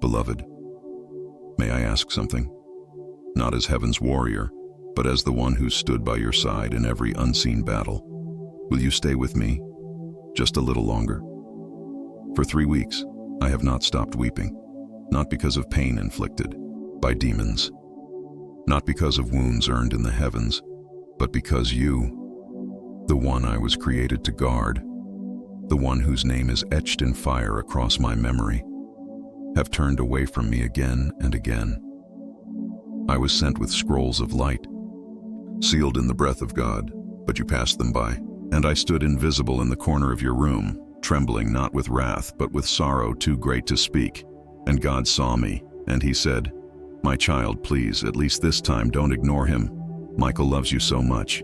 Beloved, may I ask something? Not as heaven's warrior, but as the one who stood by your side in every unseen battle. Will you stay with me? Just a little longer. For 3 weeks, I have not stopped weeping, not because of pain inflicted by demons, not because of wounds earned in the heavens, but because you, the one I was created to guard, the one whose name is etched in fire across my memory, have turned away from me again and again. I was sent with scrolls of light, sealed in the breath of God, but you passed them by, and I stood invisible in the corner of your room, trembling not with wrath, but with sorrow too great to speak. And God saw me, and he said, "My child, please, at least this time don't ignore him. Michael loves you so much."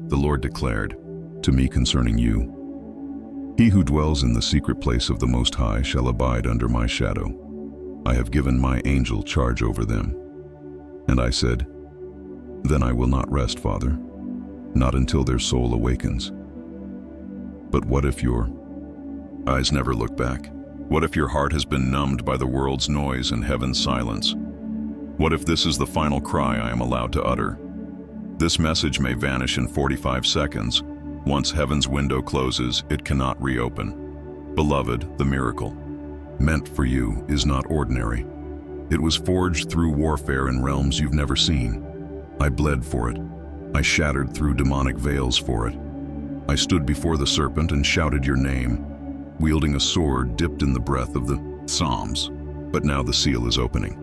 The Lord declared to me concerning you, "He who dwells in the secret place of the Most High shall abide under my shadow. I have given my angel charge over them." And I said, "Then I will not rest, Father, not until their soul awakens." But what if your eyes never look back? What if your heart has been numbed by the world's noise and heaven's silence? What if this is the final cry I am allowed to utter? This message may vanish in 45 seconds. Once heaven's window closes, it cannot reopen. Beloved, the miracle meant for you is not ordinary. It was forged through warfare in realms you've never seen. I bled for it. I shattered through demonic veils for it. I stood before the serpent and shouted your name, wielding a sword dipped in the breath of the Psalms. But now the seal is opening.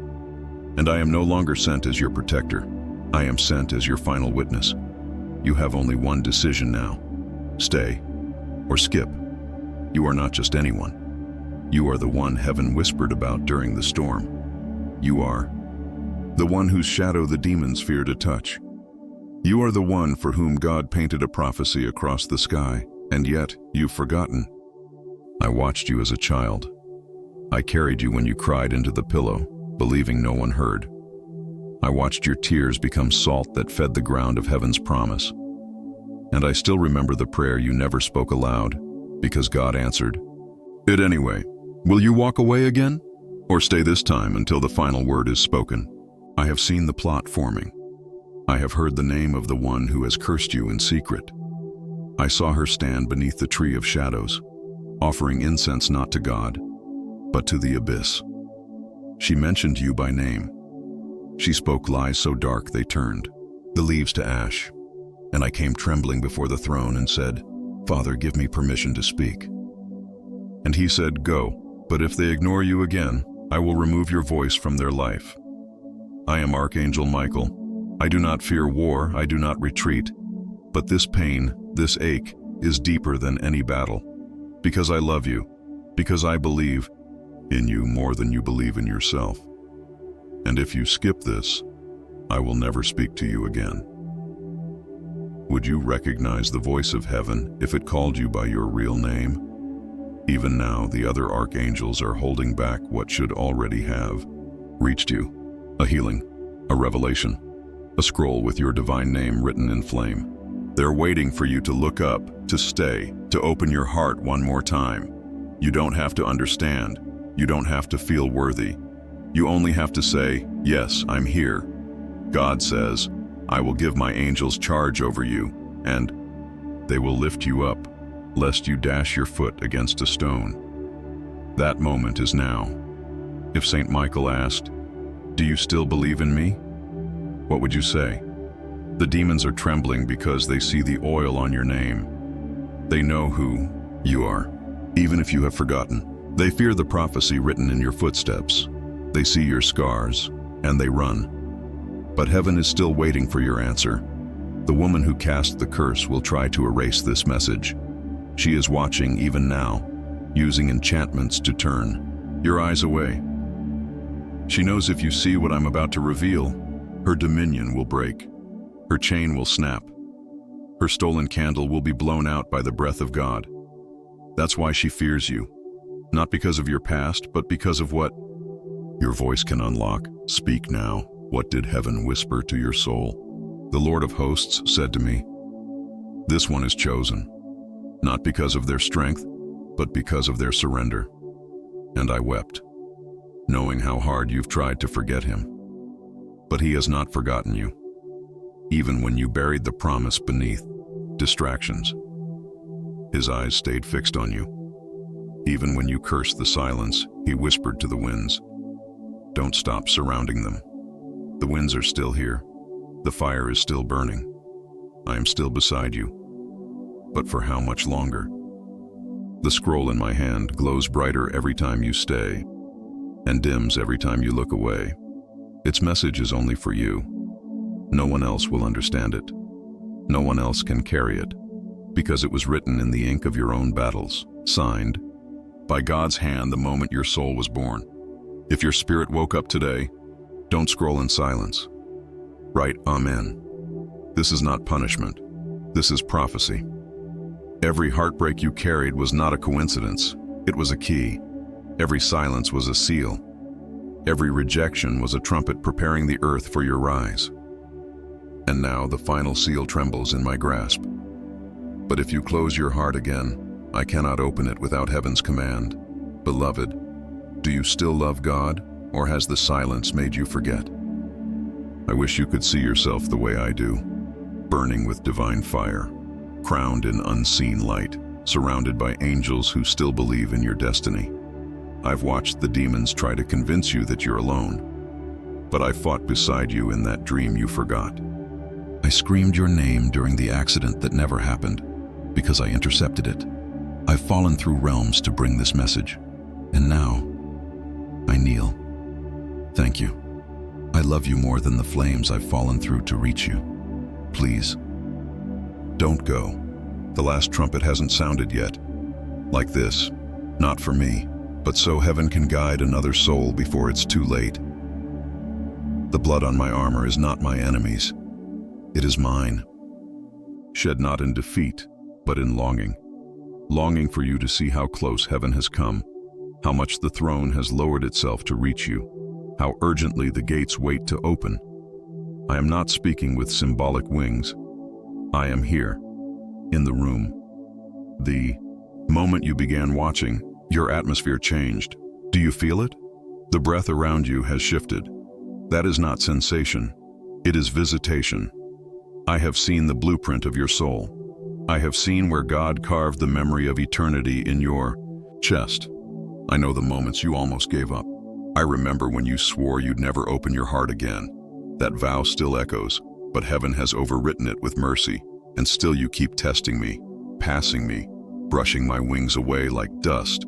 And I am no longer sent as your protector. I am sent as your final witness. You have only one decision now. Stay or skip. You are not just anyone. You are the one heaven whispered about during the storm. You are the one whose shadow the demons fear to touch. You are the one for whom God painted a prophecy across the sky, and yet you've forgotten. I watched you as a child. I carried you when you cried into the pillow, believing no one heard. I watched your tears become salt that fed the ground of heaven's promise. And I still remember the prayer you never spoke aloud, because God answered it anyway. Will you walk away again? Or stay this time until the final word is spoken? I have seen the plot forming. I have heard the name of the one who has cursed you in secret. I saw her stand beneath the tree of shadows, offering incense not to God, but to the abyss. She mentioned you by name. She spoke lies so dark they turned the leaves to ash. And I came trembling before the throne and said, "Father, give me permission to speak." And he said, "Go, but if they ignore you again, I will remove your voice from their life." I am Archangel Michael. I do not fear war, I do not retreat. But this pain, this ache, is deeper than any battle. Because I love you, because I believe in you more than you believe in yourself. And if you skip this, I will never speak to you again. Would you recognize the voice of heaven if it called you by your real name? Even now, the other archangels are holding back what should already have reached you. A healing, a revelation, a scroll with your divine name written in flame. They're waiting for you to look up, to stay, to open your heart one more time. You don't have to understand. You don't have to feel worthy. You only have to say, "Yes, I'm here." God says, "I will give my angels charge over you, and they will lift you up, lest you dash your foot against a stone." That moment is now. If Saint Michael asked, "Do you still believe in me?" what would you say? The demons are trembling because they see the oil on your name. They know who you are, even if you have forgotten. They fear the prophecy written in your footsteps. They see your scars, and they run. But heaven is still waiting for your answer. The woman who cast the curse will try to erase this message. She is watching even now, using enchantments to turn your eyes away. She knows if you see what I'm about to reveal, her dominion will break. Her chain will snap. Her stolen candle will be blown out by the breath of God. That's why she fears you. Not because of your past, but because of what your voice can unlock. Speak now. What did heaven whisper to your soul? The Lord of hosts said to me, "This one is chosen, not because of their strength, but because of their surrender." And I wept. knowing how hard you've tried to forget him. But he has not forgotten you, even when you buried the promise beneath distractions. His eyes stayed fixed on you. Even when you cursed the silence, he whispered to the winds, "Don't stop surrounding them. The winds are still here. The fire is still burning. I am still beside you. But for how much longer?" The scroll in my hand glows brighter every time you stay, and dims every time you look away. Its message is only for you. No one else will understand it. No one else can carry it, because it was written in the ink of your own battles, signed by God's hand the moment your soul was born. If your spirit woke up today, don't scroll in silence. Write Amen. This is not punishment. This is prophecy. Every heartbreak you carried was not a coincidence. It was a key. Every silence was a seal. Every rejection was a trumpet preparing the earth for your rise. And now the final seal trembles in my grasp. But if you close your heart again, I cannot open it without heaven's command. Beloved, do you still love God, or has the silence made you forget? I wish you could see yourself the way I do, burning with divine fire, crowned in unseen light, surrounded by angels who still believe in your destiny. I've watched the demons try to convince you that you're alone, but I fought beside you in that dream you forgot. I screamed your name during the accident that never happened, because I intercepted it. I've fallen through realms to bring this message, and now I kneel. Thank you. I love you more than the flames I've fallen through to reach you. Please, don't go. The last trumpet hasn't sounded yet. Like this, not for me, but so heaven can guide another soul before it's too late. The blood on my armor is not my enemy's. It is mine. Shed not in defeat, but in longing. Longing for you to see how close heaven has come, how much the throne has lowered itself to reach you, how urgently the gates wait to open. I am not speaking with symbolic wings. I am here, in the room. The moment you began watching, your atmosphere changed. Do you feel it? The breath around you has shifted. That is not sensation. It is visitation. I have seen the blueprint of your soul. I have seen where God carved the memory of eternity in your chest. I know the moments you almost gave up. I remember when you swore you'd never open your heart again. That vow still echoes, but heaven has overwritten it with mercy, and still you keep testing me, passing me, brushing my wings away like dust.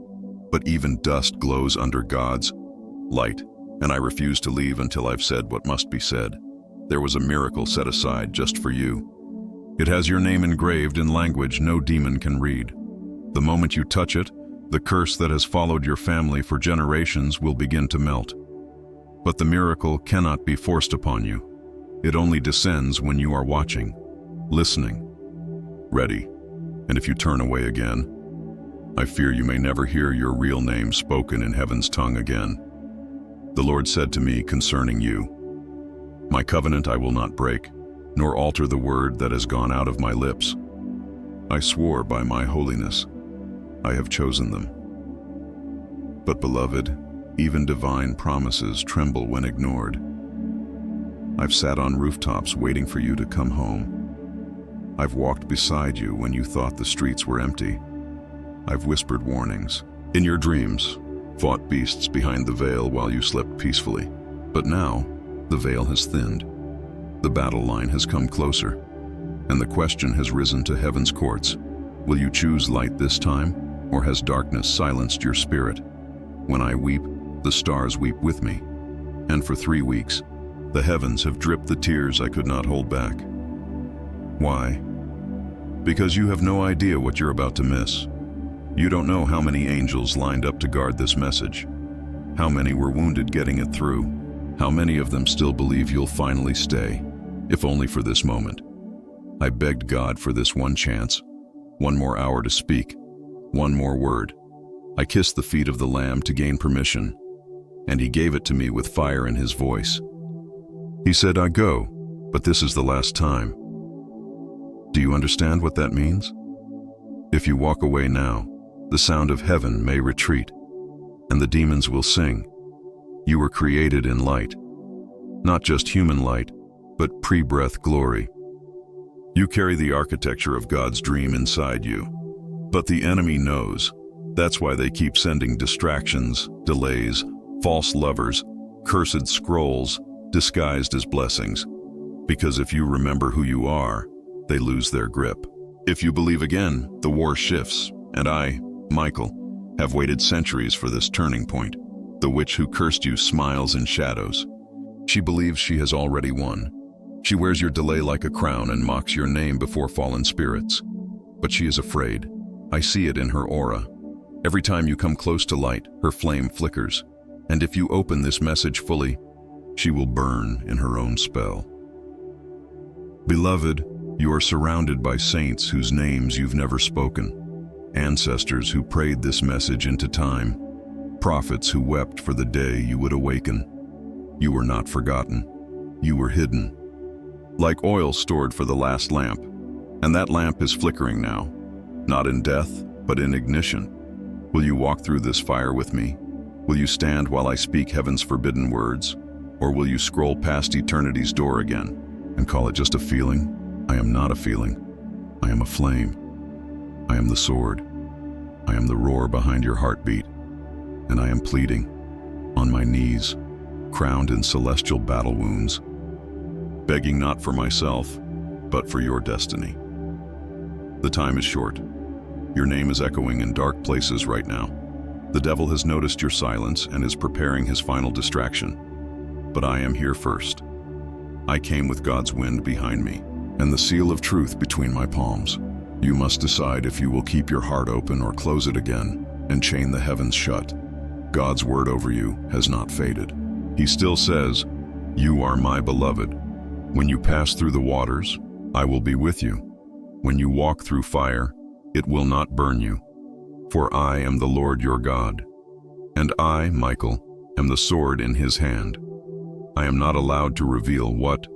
But even dust glows under God's light, and I refuse to leave until I've said what must be said. There was a miracle set aside just for you. It has your name engraved in language no demon can read. The moment you touch it, the curse that has followed your family for generations will begin to melt. But the miracle cannot be forced upon you. It only descends when you are watching, listening, ready. And if you turn away again, I fear you may never hear your real name spoken in heaven's tongue again. The Lord said to me concerning you, "My covenant I will not break, nor alter the word that has gone out of my lips. I swore by my holiness. I have chosen them." But beloved, even divine promises tremble when ignored. I've sat on rooftops waiting for you to come home. I've walked beside you when you thought the streets were empty. I've whispered warnings in your dreams, fought beasts behind the veil while you slept peacefully. But now, the veil has thinned. The battle line has come closer, and the question has risen to heaven's courts. Will you choose light this time, or has darkness silenced your spirit? When I weep, the stars weep with me, and for 3 weeks, the heavens have dripped the tears I could not hold back. Why? Because you have no idea what you're about to miss. You don't know how many angels lined up to guard this message, how many were wounded getting it through, how many of them still believe you'll finally stay, if only for this moment. I begged God for this one chance, one more hour to speak, one more word. I kissed the feet of the Lamb to gain permission, and He gave it to me with fire in His voice. He said, "I go, but this is the last time." Do you understand what that means? If you walk away now, the sound of heaven may retreat, and the demons will sing. You were created in light. Not just human light, but pre-breath glory. You carry the architecture of God's dream inside you. But the enemy knows. That's why they keep sending distractions, delays, false lovers, cursed scrolls, disguised as blessings. Because if you remember who you are, they lose their grip. If you believe again, the war shifts, and I, Michael, have waited centuries for this turning point. The witch who cursed you smiles in shadows. She believes she has already won. She wears your delay like a crown and mocks your name before fallen spirits. But she is afraid. I see it in her aura. Every time you come close to light, her flame flickers. And if you open this message fully, she will burn in her own spell. Beloved, you are surrounded by saints whose names you've never spoken, ancestors who prayed this message into time, prophets who wept for the day you would awaken. You were not forgotten. You were hidden, like oil stored for the last lamp, and that lamp is flickering now, not in death, but in ignition. Will you walk through this fire with me? Will you stand while I speak heaven's forbidden words? Or will you scroll past eternity's door again and call it just a feeling? I am not a feeling. I am a flame. I am the sword. I am the roar behind your heartbeat. And I am pleading, on my knees, crowned in celestial battle wounds, begging not for myself, but for your destiny. The time is short. Your name is echoing in dark places right now. The devil has noticed your silence and is preparing his final distraction. But I am here first. I came with God's wind behind me and the seal of truth between my palms. You must decide if you will keep your heart open or close it again and chain the heavens shut. God's word over you has not faded. He still says, "You are my beloved. When you pass through the waters, I will be with you. When you walk through fire, it will not burn you. For I am the Lord your God. And I, Michael, am the sword in his hand. I am not allowed to reveal what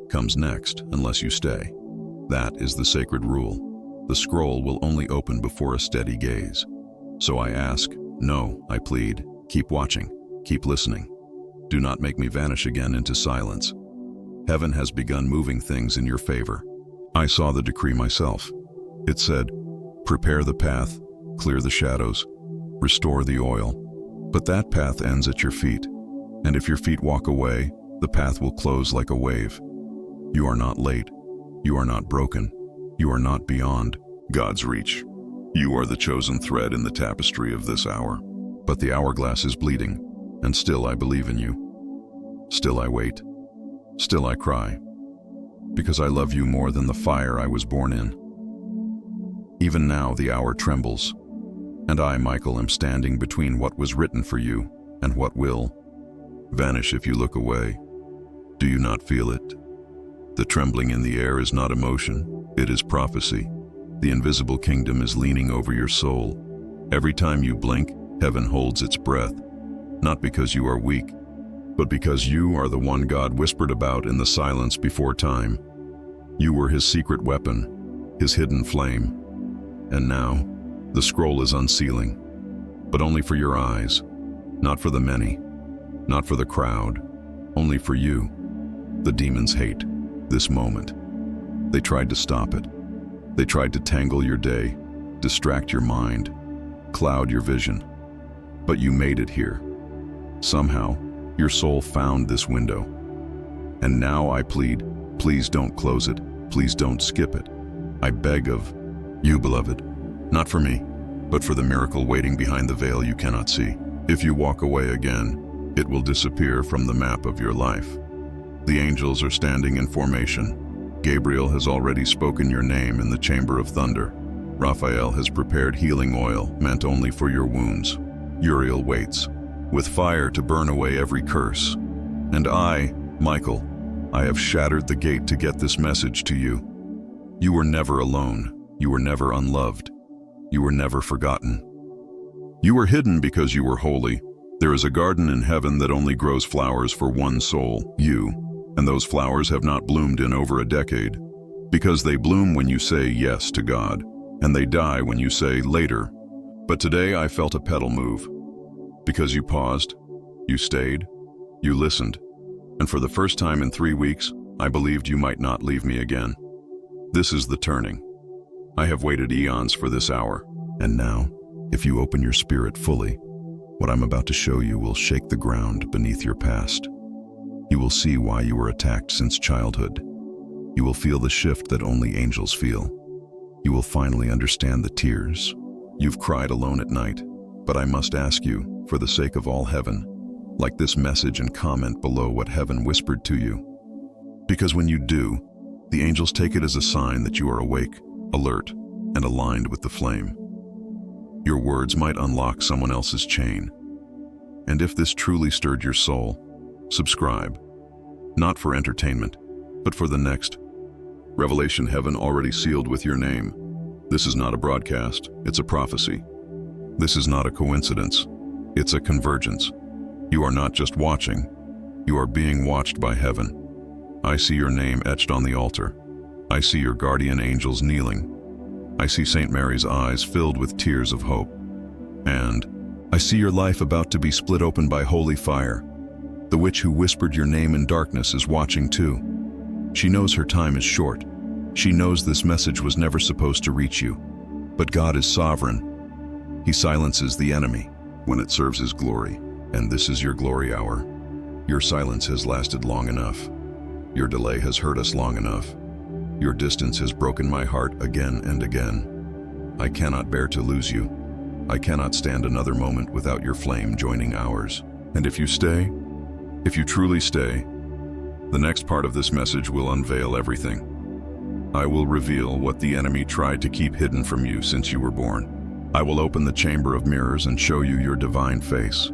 comes next unless you stay. That is the sacred rule. The scroll will only open before a steady gaze. So I ask, no, I plead, keep watching, keep listening. Do not make me vanish again into silence. Heaven has begun moving things in your favor. I saw the decree myself. It said, prepare the path, clear the shadows, restore the oil. But that path ends at your feet. And if your feet walk away, the path will close like a wave. You are not late. You are not broken. You are not beyond God's reach. You are the chosen thread in the tapestry of this hour. But the hourglass is bleeding, and still I believe in you. Still I wait. Still I cry. Because I love you more than the fire I was born in. Even now the hour trembles, and I, Michael, am standing between what was written for you and what will vanish if you look away. Do you not feel it? The trembling in the air is not emotion, it is prophecy. The invisible kingdom is leaning over your soul. Every time you blink, heaven holds its breath, not because you are weak, but because you are the one God whispered about in the silence before time. You were his secret weapon, his hidden flame. And now, the scroll is unsealing, but only for your eyes, not for the many, not for the crowd, only for you. The demons hate this moment. They tried to stop it. They tried to tangle your day, distract your mind, cloud your vision. But you made it here. Somehow, your soul found this window. And now I plead, please don't close it. Please don't skip it. I beg of you, beloved, not for me, but for the miracle waiting behind the veil you cannot see. If you walk away again, it will disappear from the map of your life. The angels are standing in formation. Gabriel has already spoken your name in the chamber of thunder. Raphael has prepared healing oil meant only for your wounds. Uriel waits, with fire to burn away every curse. And I, Michael, I have shattered the gate to get this message to you. You were never alone. You were never unloved. You were never forgotten. You were hidden because you were holy. There is a garden in heaven that only grows flowers for one soul, you. And those flowers have not bloomed in over a decade, because they bloom when you say yes to God, and they die when you say later. But today I felt a petal move, because you paused, You stayed, you listened, and for the first time in 3 weeks, I believed you might not leave me again. This is the turning. I have waited eons for this hour, and now, if you open your spirit fully, what I'm about to show you will shake the ground beneath your past. You will see why you were attacked since childhood. You will feel the shift that only angels feel. You will finally understand the tears. You've cried alone at night, but I must ask you, for the sake of all heaven, like this message and comment below what heaven whispered to you. Because when you do, the angels take it as a sign that you are awake, alert, and aligned with the flame. Your words might unlock someone else's chain. And if this truly stirred your soul, subscribe. Not for entertainment, but for the next revelation heaven already sealed with your name. This is not a broadcast, it's a prophecy. This is not a coincidence, it's a convergence. You are not just watching, you are being watched by heaven. I see your name etched on the altar. I see your guardian angels kneeling. I see St. Mary's eyes filled with tears of hope. And I see your life about to be split open by holy fire. The witch who whispered your name in darkness is watching too. She knows her time is short. She knows this message was never supposed to reach you. But God is sovereign. He silences the enemy when it serves his glory. And this is your glory hour. Your silence has lasted long enough. Your delay has hurt us long enough. Your distance has broken my heart again and again. I cannot bear to lose you. I cannot stand another moment without your flame joining ours. And if you stay, if you truly stay, the next part of this message will unveil everything. I will reveal what the enemy tried to keep hidden from you since you were born. I will open the chamber of mirrors and show you your divine face.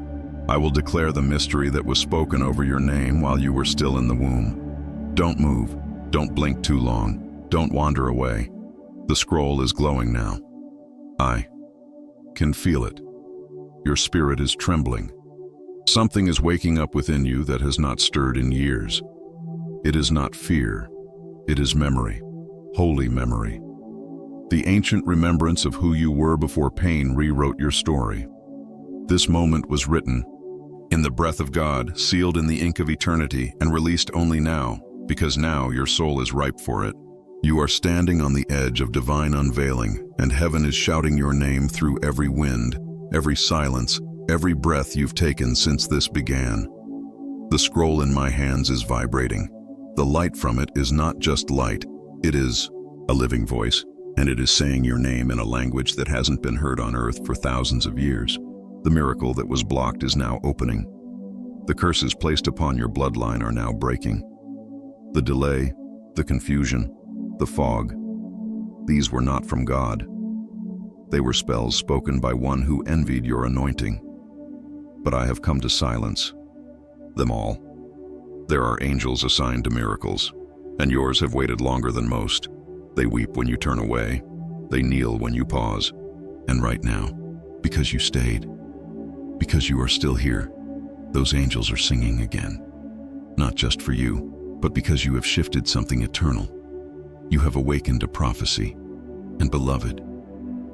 I will declare the mystery that was spoken over your name while you were still in the womb. Don't move. Don't blink too long. Don't wander away. The scroll is glowing now. I can feel it. Your spirit is trembling. Something is waking up within you that has not stirred in years. It is not fear. It is memory. Holy memory. The ancient remembrance of who you were before pain rewrote your story. This moment was written in the breath of God, sealed in the ink of eternity, and released only now, because now your soul is ripe for it. You are standing on the edge of divine unveiling, and heaven is shouting your name through every wind, every silence, every breath you've taken since this began. The scroll in my hands is vibrating. The light from it is not just light, it is a living voice, and it is saying your name in a language that hasn't been heard on earth for thousands of years. The miracle that was blocked is now opening. The curses placed upon your bloodline are now breaking. The delay, the confusion, the fog, these were not from God. They were spells spoken by one who envied your anointing. But I have come to silence them all. There are angels assigned to miracles, and yours have waited longer than most. They weep when you turn away. They kneel when you pause. And right now, because you stayed, because you are still here, those angels are singing again. Not just for you, but because you have shifted something eternal. You have awakened a prophecy. And beloved,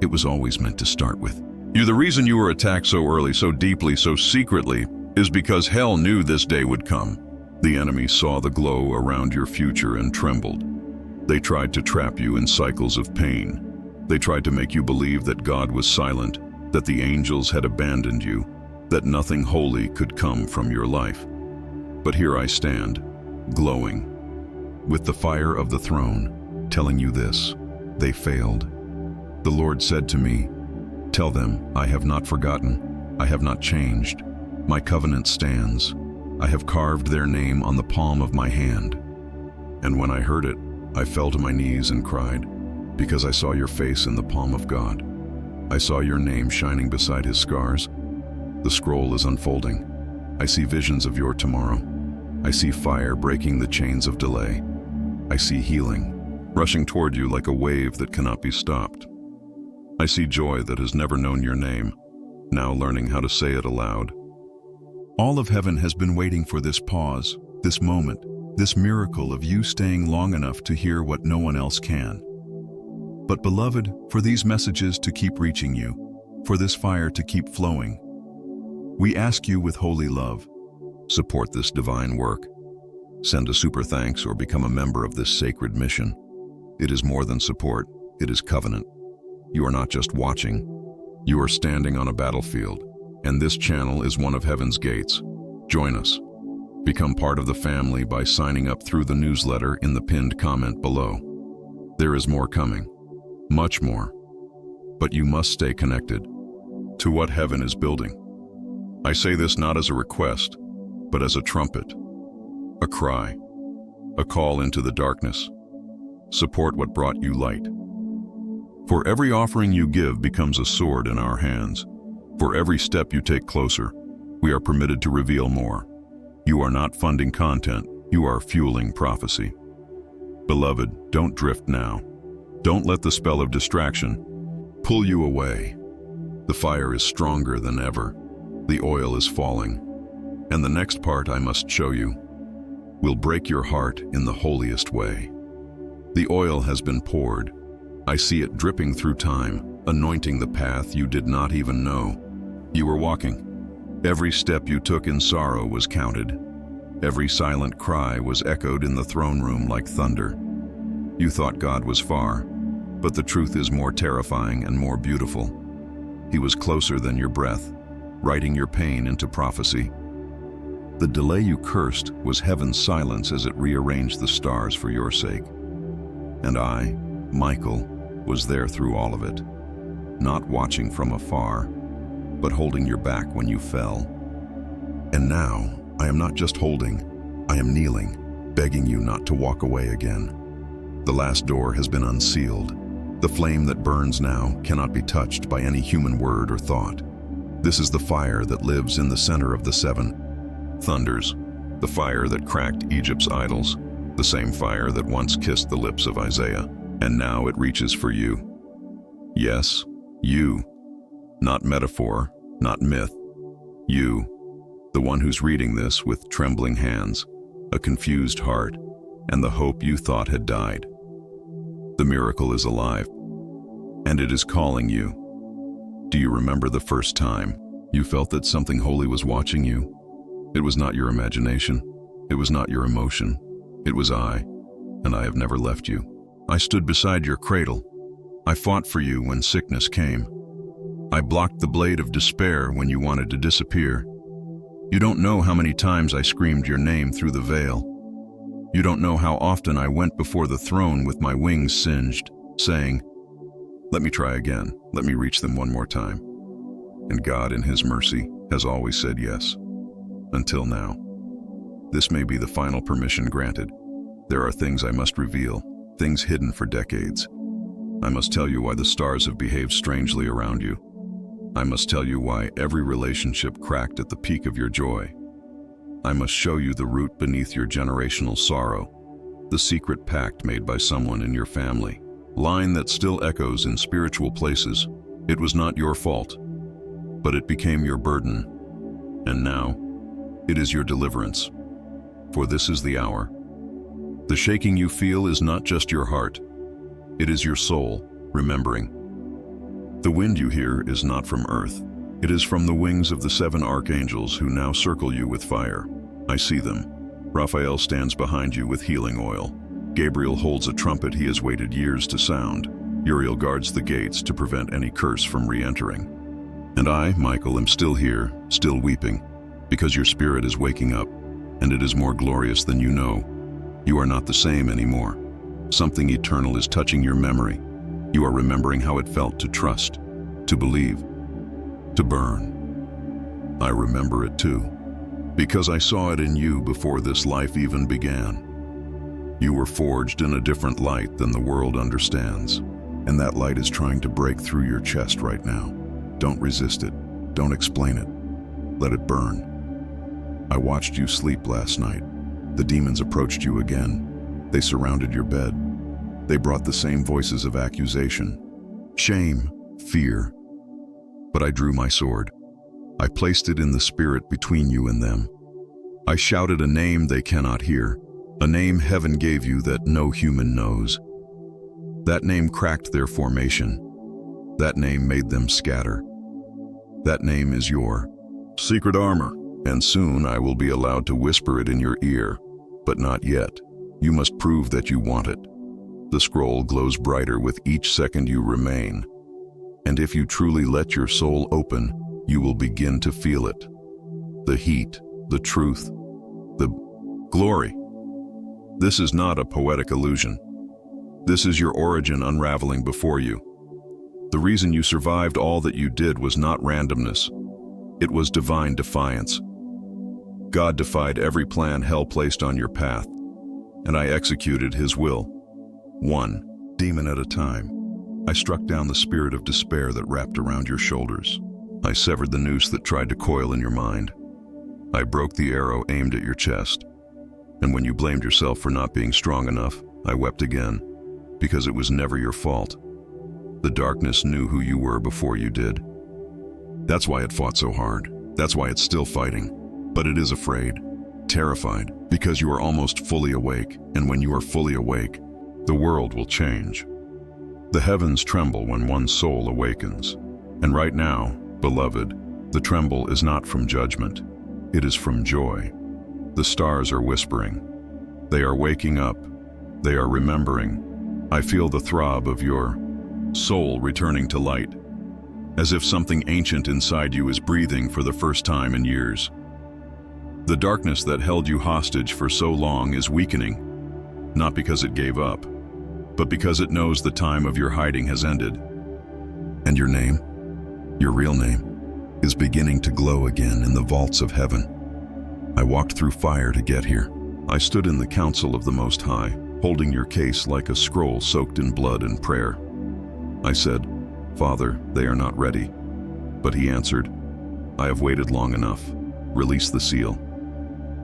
it was always meant to start with you. The reason you were attacked so early, so deeply, so secretly, is because hell knew this day would come. The enemy saw the glow around your future and trembled. They tried to trap you in cycles of pain. They tried to make you believe that God was silent, that the angels had abandoned you, that nothing holy could come from your life. But here I stand, glowing, with the fire of the throne, telling you this: they failed. The Lord said to me, "Tell them, I have not forgotten, I have not changed. My covenant stands. I have carved their name on the palm of my hand." And when I heard it, I fell to my knees and cried, because I saw your face in the palm of God. I saw your name shining beside his scars. The scroll is unfolding. I see visions of your tomorrow. I see fire breaking the chains of delay. I see healing, rushing toward you like a wave that cannot be stopped. I see joy that has never known your name, now learning how to say it aloud. All of heaven has been waiting for this pause, this moment, this miracle of you staying long enough to hear what no one else can. But beloved, for these messages to keep reaching you, for this fire to keep flowing, We ask you with holy love, support this divine work. Send a super thanks or become a member of this sacred mission. It is more than support, it is covenant. You are not just watching, you are standing on a battlefield, and this channel is one of heaven's gates. Join us. Become part of the family by signing up through the newsletter in the pinned comment below. There is more coming, much more. But you must stay connected to what heaven is building. I say this not as a request, but as a trumpet, a cry, a call into the darkness. Support what brought you light. For every offering you give becomes a sword in our hands. For every step you take closer, we are permitted to reveal more. You are not funding content, you are fueling prophecy. Beloved, don't drift now. Don't let the spell of distraction pull you away. The fire is stronger than ever. The oil is falling. And the next part I must show you will break your heart in the holiest way. The oil has been poured. I see it dripping through time, anointing the path you did not even know you were walking. Every step you took in sorrow was counted. Every silent cry was echoed in the throne room like thunder. You thought God was far, but the truth is more terrifying and more beautiful. He was closer than your breath, writing your pain into prophecy. The delay you cursed was heaven's silence as it rearranged the stars for your sake. And I, Michael, was there through all of it, not watching from afar, but holding your back when you fell. And now, I am not just holding, I am kneeling, begging you not to walk away again. The last door has been unsealed. The flame that burns now cannot be touched by any human word or thought. This is the fire that lives in the center of the seven thunders, the fire that cracked Egypt's idols, the same fire that once kissed the lips of Isaiah, and now it reaches for you. Yes, you. Not metaphor, not myth. You, the one who's reading this with trembling hands, a confused heart, and the hope you thought had died. The miracle is alive, and it is calling you. Do you remember the first time you felt that something holy was watching you? It was not your imagination. It was not your emotion. It was I, and I have never left you. I stood beside your cradle. I fought for you when sickness came. I blocked the blade of despair when you wanted to disappear. You don't know how many times I screamed your name through the veil. You don't know how often I went before the throne with my wings singed, saying, "Let me try again, let me reach them one more time." And God, in His mercy, has always said yes. Until now. This may be the final permission granted. There are things I must reveal, things hidden for decades. I must tell you why the stars have behaved strangely around you. I must tell you why every relationship cracked at the peak of your joy. I must show you the root beneath your generational sorrow, the secret pact made by someone in your family, line that still echoes in spiritual places. It was not your fault, but it became your burden. And now, it is your deliverance. For this is the hour. The shaking you feel is not just your heart. It is your soul, remembering. The wind you hear is not from earth. It is from the wings of the 7 archangels who now circle you with fire. I see them. Raphael stands behind you with healing oil. Gabriel holds a trumpet he has waited years to sound. Uriel guards the gates to prevent any curse from re-entering. And I, Michael, am still here, still weeping, because your spirit is waking up, and it is more glorious than you know. You are not the same anymore. Something eternal is touching your memory. You are remembering how it felt to trust, to believe, to burn. I remember it too, because I saw it in you before this life even began. You were forged in a different light than the world understands, and that light is trying to break through your chest right now. Don't resist it. Don't explain it. Let it burn. I watched you sleep last night. The demons approached you again. They surrounded your bed. They brought the same voices of accusation, shame, fear. But I drew my sword. I placed it in the spirit between you and them. I shouted a name they cannot hear, a name heaven gave you that no human knows. That name cracked their formation. That name made them scatter. That name is your secret armor, and soon I will be allowed to whisper it in your ear. But not yet. You must prove that you want it. The scroll glows brighter with each second you remain. And if you truly let your soul open, you will begin to feel it. The heat, the truth, the glory. This is not a poetic illusion. This is your origin unraveling before you. The reason you survived all that you did was not randomness. It was divine defiance. God defied every plan hell placed on your path, and I executed his will. One demon at a time. I struck down the spirit of despair that wrapped around your shoulders. I severed the noose that tried to coil in your mind. I broke the arrow aimed at your chest. And when you blamed yourself for not being strong enough, I wept again, because it was never your fault. The darkness knew who you were before you did. That's why it fought so hard. That's why it's still fighting. But it is afraid, terrified, because you are almost fully awake, and when you are fully awake, the world will change. The heavens tremble when one soul awakens. And right now, beloved, the tremble is not from judgment. It is from joy. The stars are whispering. They are waking up. They are remembering. I feel the throb of your soul returning to light, as if something ancient inside you is breathing for the first time in years. The darkness that held you hostage for so long is weakening, not because it gave up, but because it knows the time of your hiding has ended. And your name, your real name, is beginning to glow again in the vaults of heaven. I walked through fire to get here. I stood in the council of the Most High, holding your case like a scroll soaked in blood and prayer. I said, "Father, they are not ready." But he answered, "I have waited long enough. Release the seal."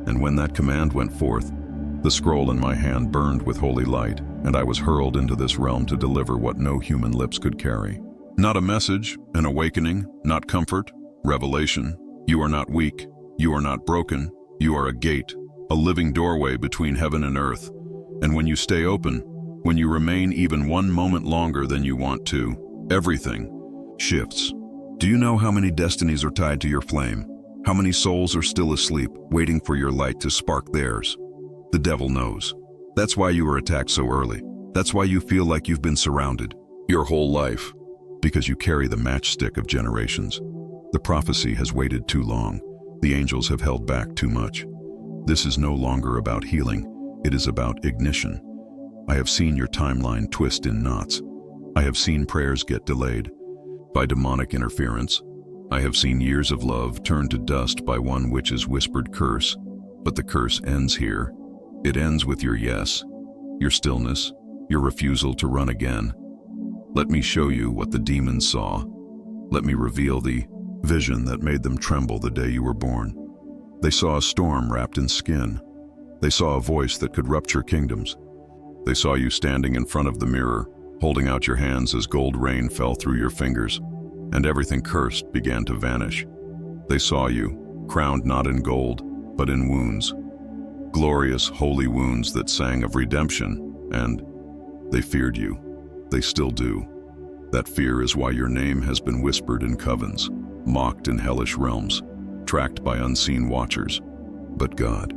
And when that command went forth, the scroll in my hand burned with holy light, and I was hurled into this realm to deliver what no human lips could carry. Not a message, an awakening, not comfort, revelation. You are not weak. You are not broken. You are a gate, a living doorway between heaven and earth. And when you stay open, when you remain even one moment longer than you want to, everything shifts. Do you know how many destinies are tied to your flame? How many souls are still asleep, waiting for your light to spark theirs? The devil knows. That's why you were attacked so early. That's why you feel like you've been surrounded your whole life, because you carry the matchstick of generations. The prophecy has waited too long. The angels have held back too much. This is no longer about healing. It is about ignition. I have seen your timeline twist in knots. I have seen prayers get delayed by demonic interference. I have seen years of love turn to dust by one witch's whispered curse. But the curse ends here. It ends with your yes, your stillness, your refusal to run again. Let me show you what the demons saw. Let me reveal the vision that made them tremble the day you were born. They saw a storm wrapped in skin. They saw a voice that could rupture kingdoms. They saw you standing in front of the mirror, holding out your hands as gold rain fell through your fingers, and everything cursed began to vanish. They saw you, crowned not in gold, but in wounds. Glorious, holy wounds that sang of redemption, and they feared you. They still do. That fear is why your name has been whispered in covens, mocked in hellish realms, tracked by unseen watchers. But God,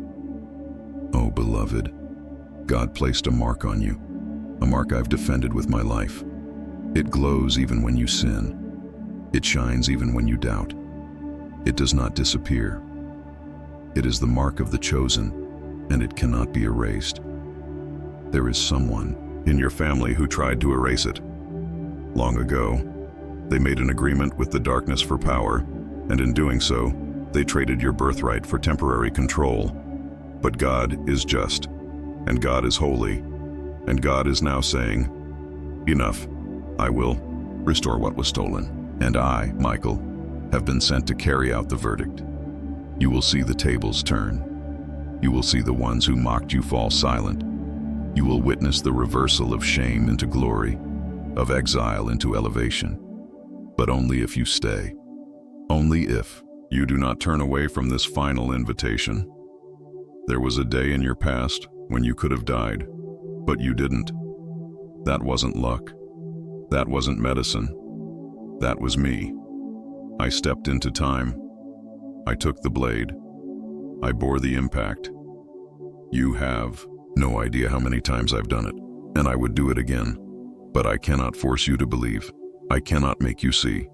oh beloved, God placed a mark on you, a mark I've defended with my life. It glows even when you sin. It shines even when you doubt. It does not disappear. It is the mark of the chosen, and it cannot be erased. There is someone in your family who tried to erase it. Long ago, they made an agreement with the darkness for power, and in doing so, they traded your birthright for temporary control. But God is just, and God is holy, and God is now saying, "Enough. I will restore what was stolen." And I, Michael, have been sent to carry out the verdict. You will see the tables turn. You will see the ones who mocked you fall silent. You will witness the reversal of shame into glory, of exile into elevation. But only if you stay. Only if you do not turn away from this final invitation. There was a day in your past when you could have died, but you didn't. That wasn't luck. That wasn't medicine. That was me. I stepped into time, I took the blade. I bore the impact. You have no idea how many times I've done it, and I would do it again. But I cannot force you to believe. I cannot make you see.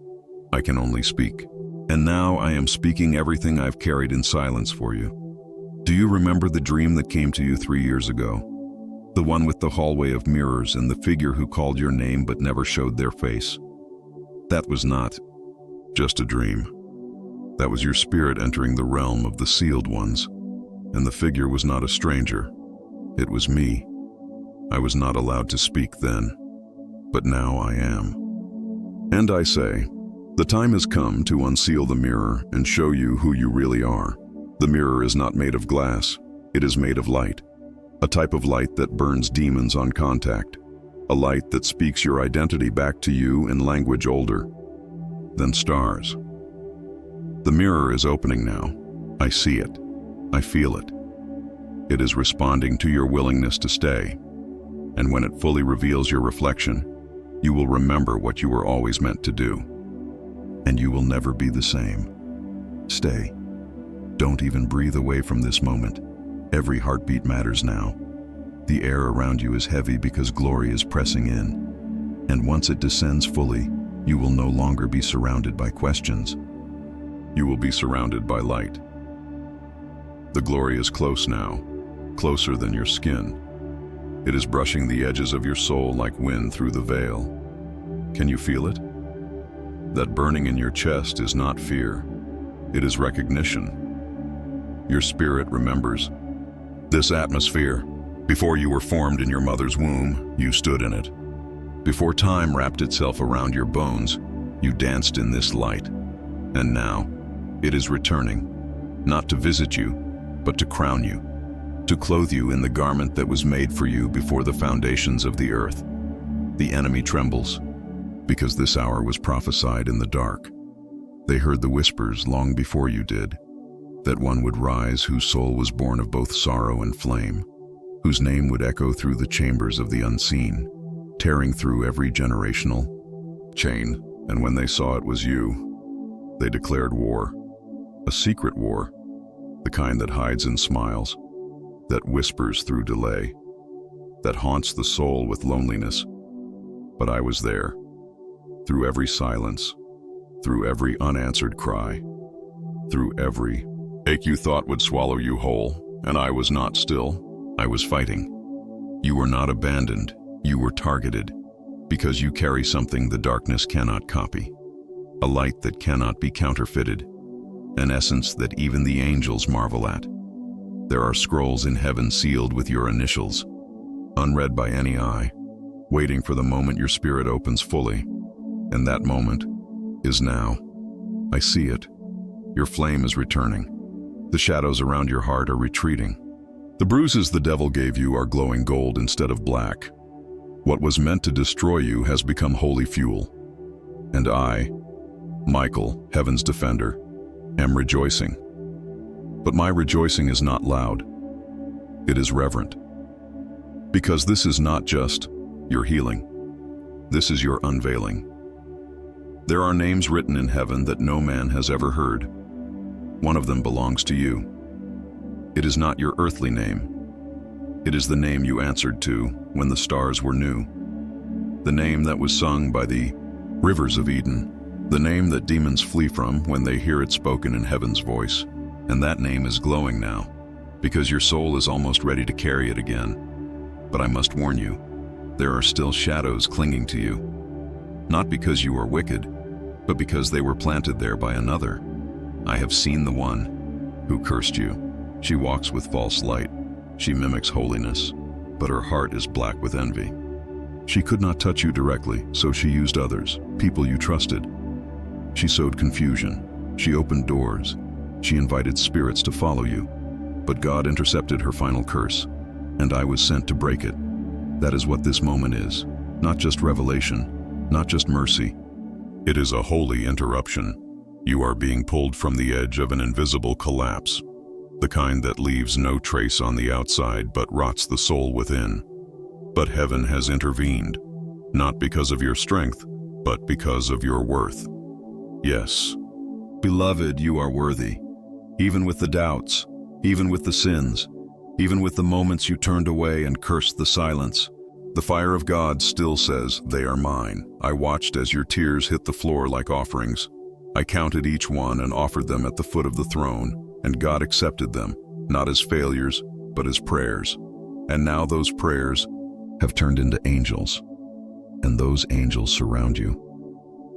I can only speak. And now I am speaking everything I've carried in silence for you. Do you remember the dream that came to you 3 years ago? The one with the hallway of mirrors and the figure who called your name but never showed their face? That was not just a dream. That was your spirit entering the realm of the sealed ones. And the figure was not a stranger. It was me. I was not allowed to speak then, but now I am. And I say, the time has come to unseal the mirror and show you who you really are. The mirror is not made of glass. It is made of light. A type of light that burns demons on contact. A light that speaks your identity back to you in language older than stars. The mirror is opening now. I see it. I feel it. It is responding to your willingness to stay. And when it fully reveals your reflection, you will remember what you were always meant to do. And you will never be the same. Stay. Don't even breathe away from this moment. Every heartbeat matters now. The air around you is heavy because glory is pressing in. And once it descends fully, you will no longer be surrounded by questions. You will be surrounded by light. The glory is close now, closer than your skin. It is brushing the edges of your soul like wind through the veil. Can you feel it? That burning in your chest is not fear. It is recognition. Your spirit remembers. This atmosphere, before you were formed in your mother's womb, you stood in it. Before time wrapped itself around your bones, you danced in this light. And now, it is returning, not to visit you, but to crown you, to clothe you in the garment that was made for you before the foundations of the earth. The enemy trembles, because this hour was prophesied in the dark. They heard the whispers long before you did, that one would rise whose soul was born of both sorrow and flame, whose name would echo through the chambers of the unseen, tearing through every generational chain. And when they saw it was you, they declared war, a secret war, the kind that hides in smiles, that whispers through delay, that haunts the soul with loneliness. But I was there, through every silence, through every unanswered cry, through every ache you thought would swallow you whole, and I was not still, I was fighting. You were not abandoned, you were targeted, because you carry something the darkness cannot copy, a light that cannot be counterfeited, an essence that even the angels marvel at. There are scrolls in heaven sealed with your initials, unread by any eye, waiting for the moment your spirit opens fully. And that moment is now. I see it. Your flame is returning. The shadows around your heart are retreating. The bruises the devil gave you are glowing gold instead of black. What was meant to destroy you has become holy fuel. And I, Michael, heaven's defender, am rejoicing. But my rejoicing is not loud. It is reverent. Because this is not just your healing. This is your unveiling. There are names written in heaven that no man has ever heard. One of them belongs to you. It is not your earthly name. It is the name you answered to when the stars were new. The name that was sung by the rivers of Eden. The name that demons flee from when they hear it spoken in heaven's voice. And that name is glowing now, because your soul is almost ready to carry it again. But I must warn you, there are still shadows clinging to you. Not because you are wicked, but because they were planted there by another. I have seen the one who cursed you. She walks with false light. She mimics holiness, but her heart is black with envy. She could not touch you directly, so she used others, people you trusted. She sowed confusion. She opened doors. She invited spirits to follow you. But God intercepted her final curse, and I was sent to break it. That is what this moment is. Not just revelation, not just mercy. It is a holy interruption. You are being pulled from the edge of an invisible collapse, the kind that leaves no trace on the outside but rots the soul within. But heaven has intervened, not because of your strength, but because of your worth. Yes, beloved, you are worthy. even with the doubts, even with the sins, even with the moments you turned away and cursed the silence. The fire of God still says, "They are mine." I watched as your tears hit the floor like offerings. I counted each one and offered them at the foot of the throne, and God accepted them, not as failures, but as prayers. And now those prayers have turned into angels, and those angels surround you.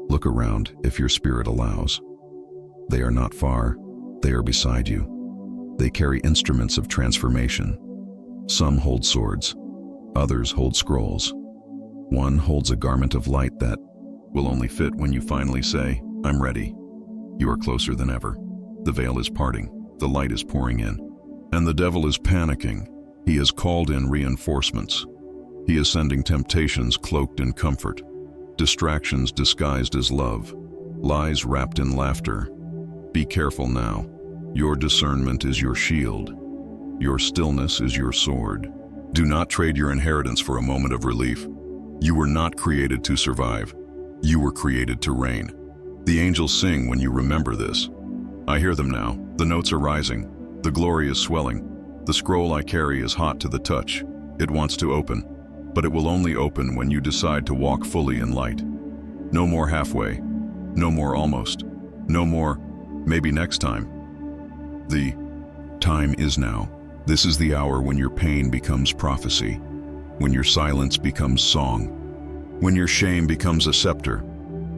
Look around if your spirit allows. They are not far, they are beside you. They carry instruments of transformation. Some hold swords, others hold scrolls. One holds a garment of light that will only fit when you finally say, "I'm ready." You are closer than ever. The veil is parting, the light is pouring in, and the devil is panicking. He has called in reinforcements. He is sending temptations cloaked in comfort, distractions disguised as love, lies wrapped in laughter. Be careful now. Your discernment is your shield. Your stillness is your sword. Do not trade your inheritance for a moment of relief. You were not created to survive. You were created to reign. The angels sing when you remember this. I hear them now. The notes are rising. The glory is swelling. The scroll I carry is hot to the touch. It wants to open, but it will only open when you decide to walk fully in light. No more halfway. No more almost. No more, maybe next time. The time is now. This is the hour when your pain becomes prophecy, when your silence becomes song, when your shame becomes a scepter.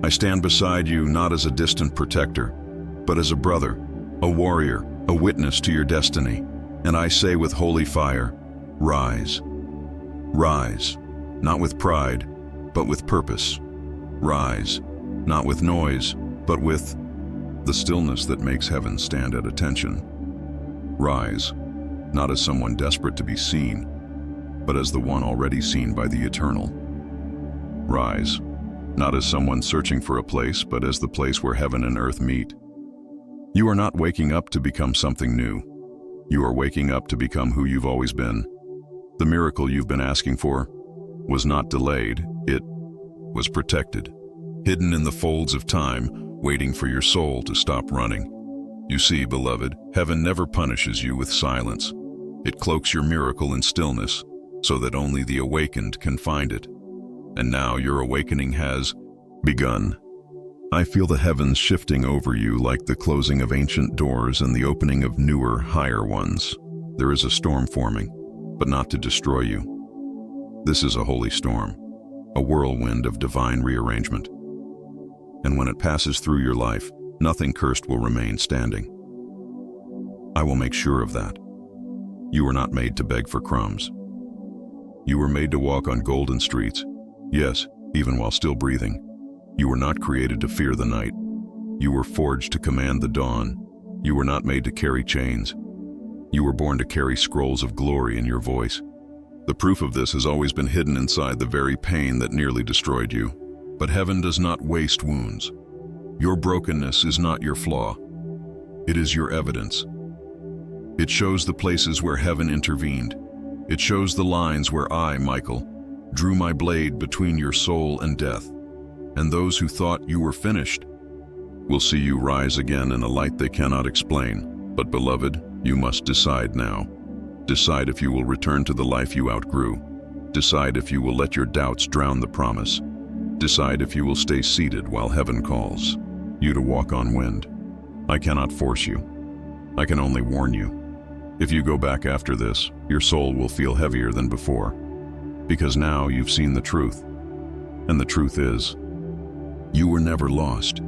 I stand beside you not as a distant protector, but as a brother, a warrior, a witness to your destiny. And I say with holy fire, rise. Rise, not with pride, but with purpose. Rise, not with noise, but with the stillness that makes heaven stand at attention. Rise, not as someone desperate to be seen, but as the one already seen by the eternal. Rise, not as someone searching for a place, but as the place where heaven and earth meet. You are not waking up to become something new. You are waking up to become who you've always been. The miracle you've been asking for was not delayed, it was protected, hidden in the folds of time, waiting for your soul to stop running. You see, beloved, heaven never punishes you with silence. It cloaks your miracle in stillness, so that only the awakened can find it. And now your awakening has begun. I feel the heavens shifting over you like the closing of ancient doors and the opening of newer, higher ones. There is a storm forming, but not to destroy you. This is a holy storm, a whirlwind of divine rearrangement. And when it passes through your life, nothing cursed will remain standing. I will make sure of that. You were not made to beg for crumbs. You were made to walk on golden streets. Yes, even while still breathing. You were not created to fear the night. You were forged to command the dawn. You were not made to carry chains. You were born to carry scrolls of glory in your voice. The proof of this has always been hidden inside the very pain that nearly destroyed you. But heaven does not waste wounds. Your brokenness is not your flaw. It is your evidence. It shows the places where heaven intervened. It shows the lines where I, Michael, drew my blade between your soul and death. And those who thought you were finished will see you rise again in a light they cannot explain. But beloved, you must decide now. Decide if you will return to the life you outgrew. Decide if you will let your doubts drown the promise. Decide if you will stay seated while heaven calls you to walk on wind. I cannot force you. I can only warn you. If you go back after this, your soul will feel heavier than before, because now you've seen the truth. And the truth is, you were never lost.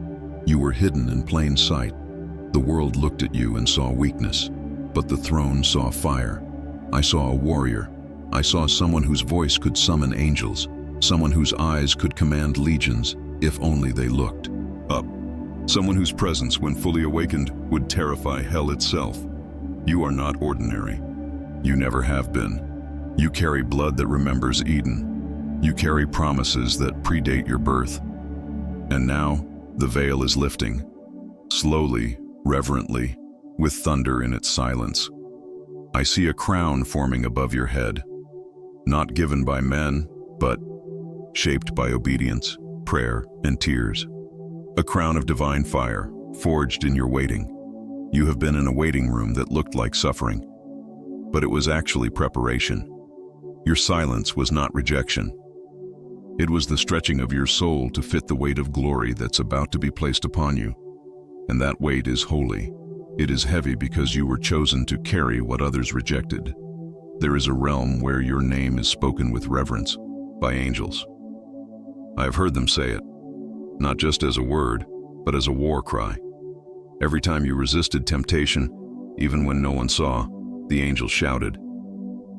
You were hidden in plain sight. The world looked at you and saw weakness, but the throne saw fire. I saw a warrior. I saw someone whose voice could summon angels, someone whose eyes could command legions, if only they looked up. Someone whose presence, when fully awakened, would terrify hell itself. You are not ordinary. You never have been. You carry blood that remembers Eden. You carry promises that predate your birth. And now, the veil is lifting. Slowly, reverently, with thunder in its silence. I see a crown forming above your head. Not given by men, but shaped by obedience, prayer, and tears. A crown of divine fire, forged in your waiting. You have been in a waiting room that looked like suffering, but it was actually preparation. Your silence was not rejection. It was the stretching of your soul to fit the weight of glory that's about to be placed upon you. And that weight is holy. It is heavy because you were chosen to carry what others rejected. There is a realm where your name is spoken with reverence by angels. I have heard them say it, not just as a word, but as a war cry. Every time you resisted temptation, even when no one saw, the angels shouted.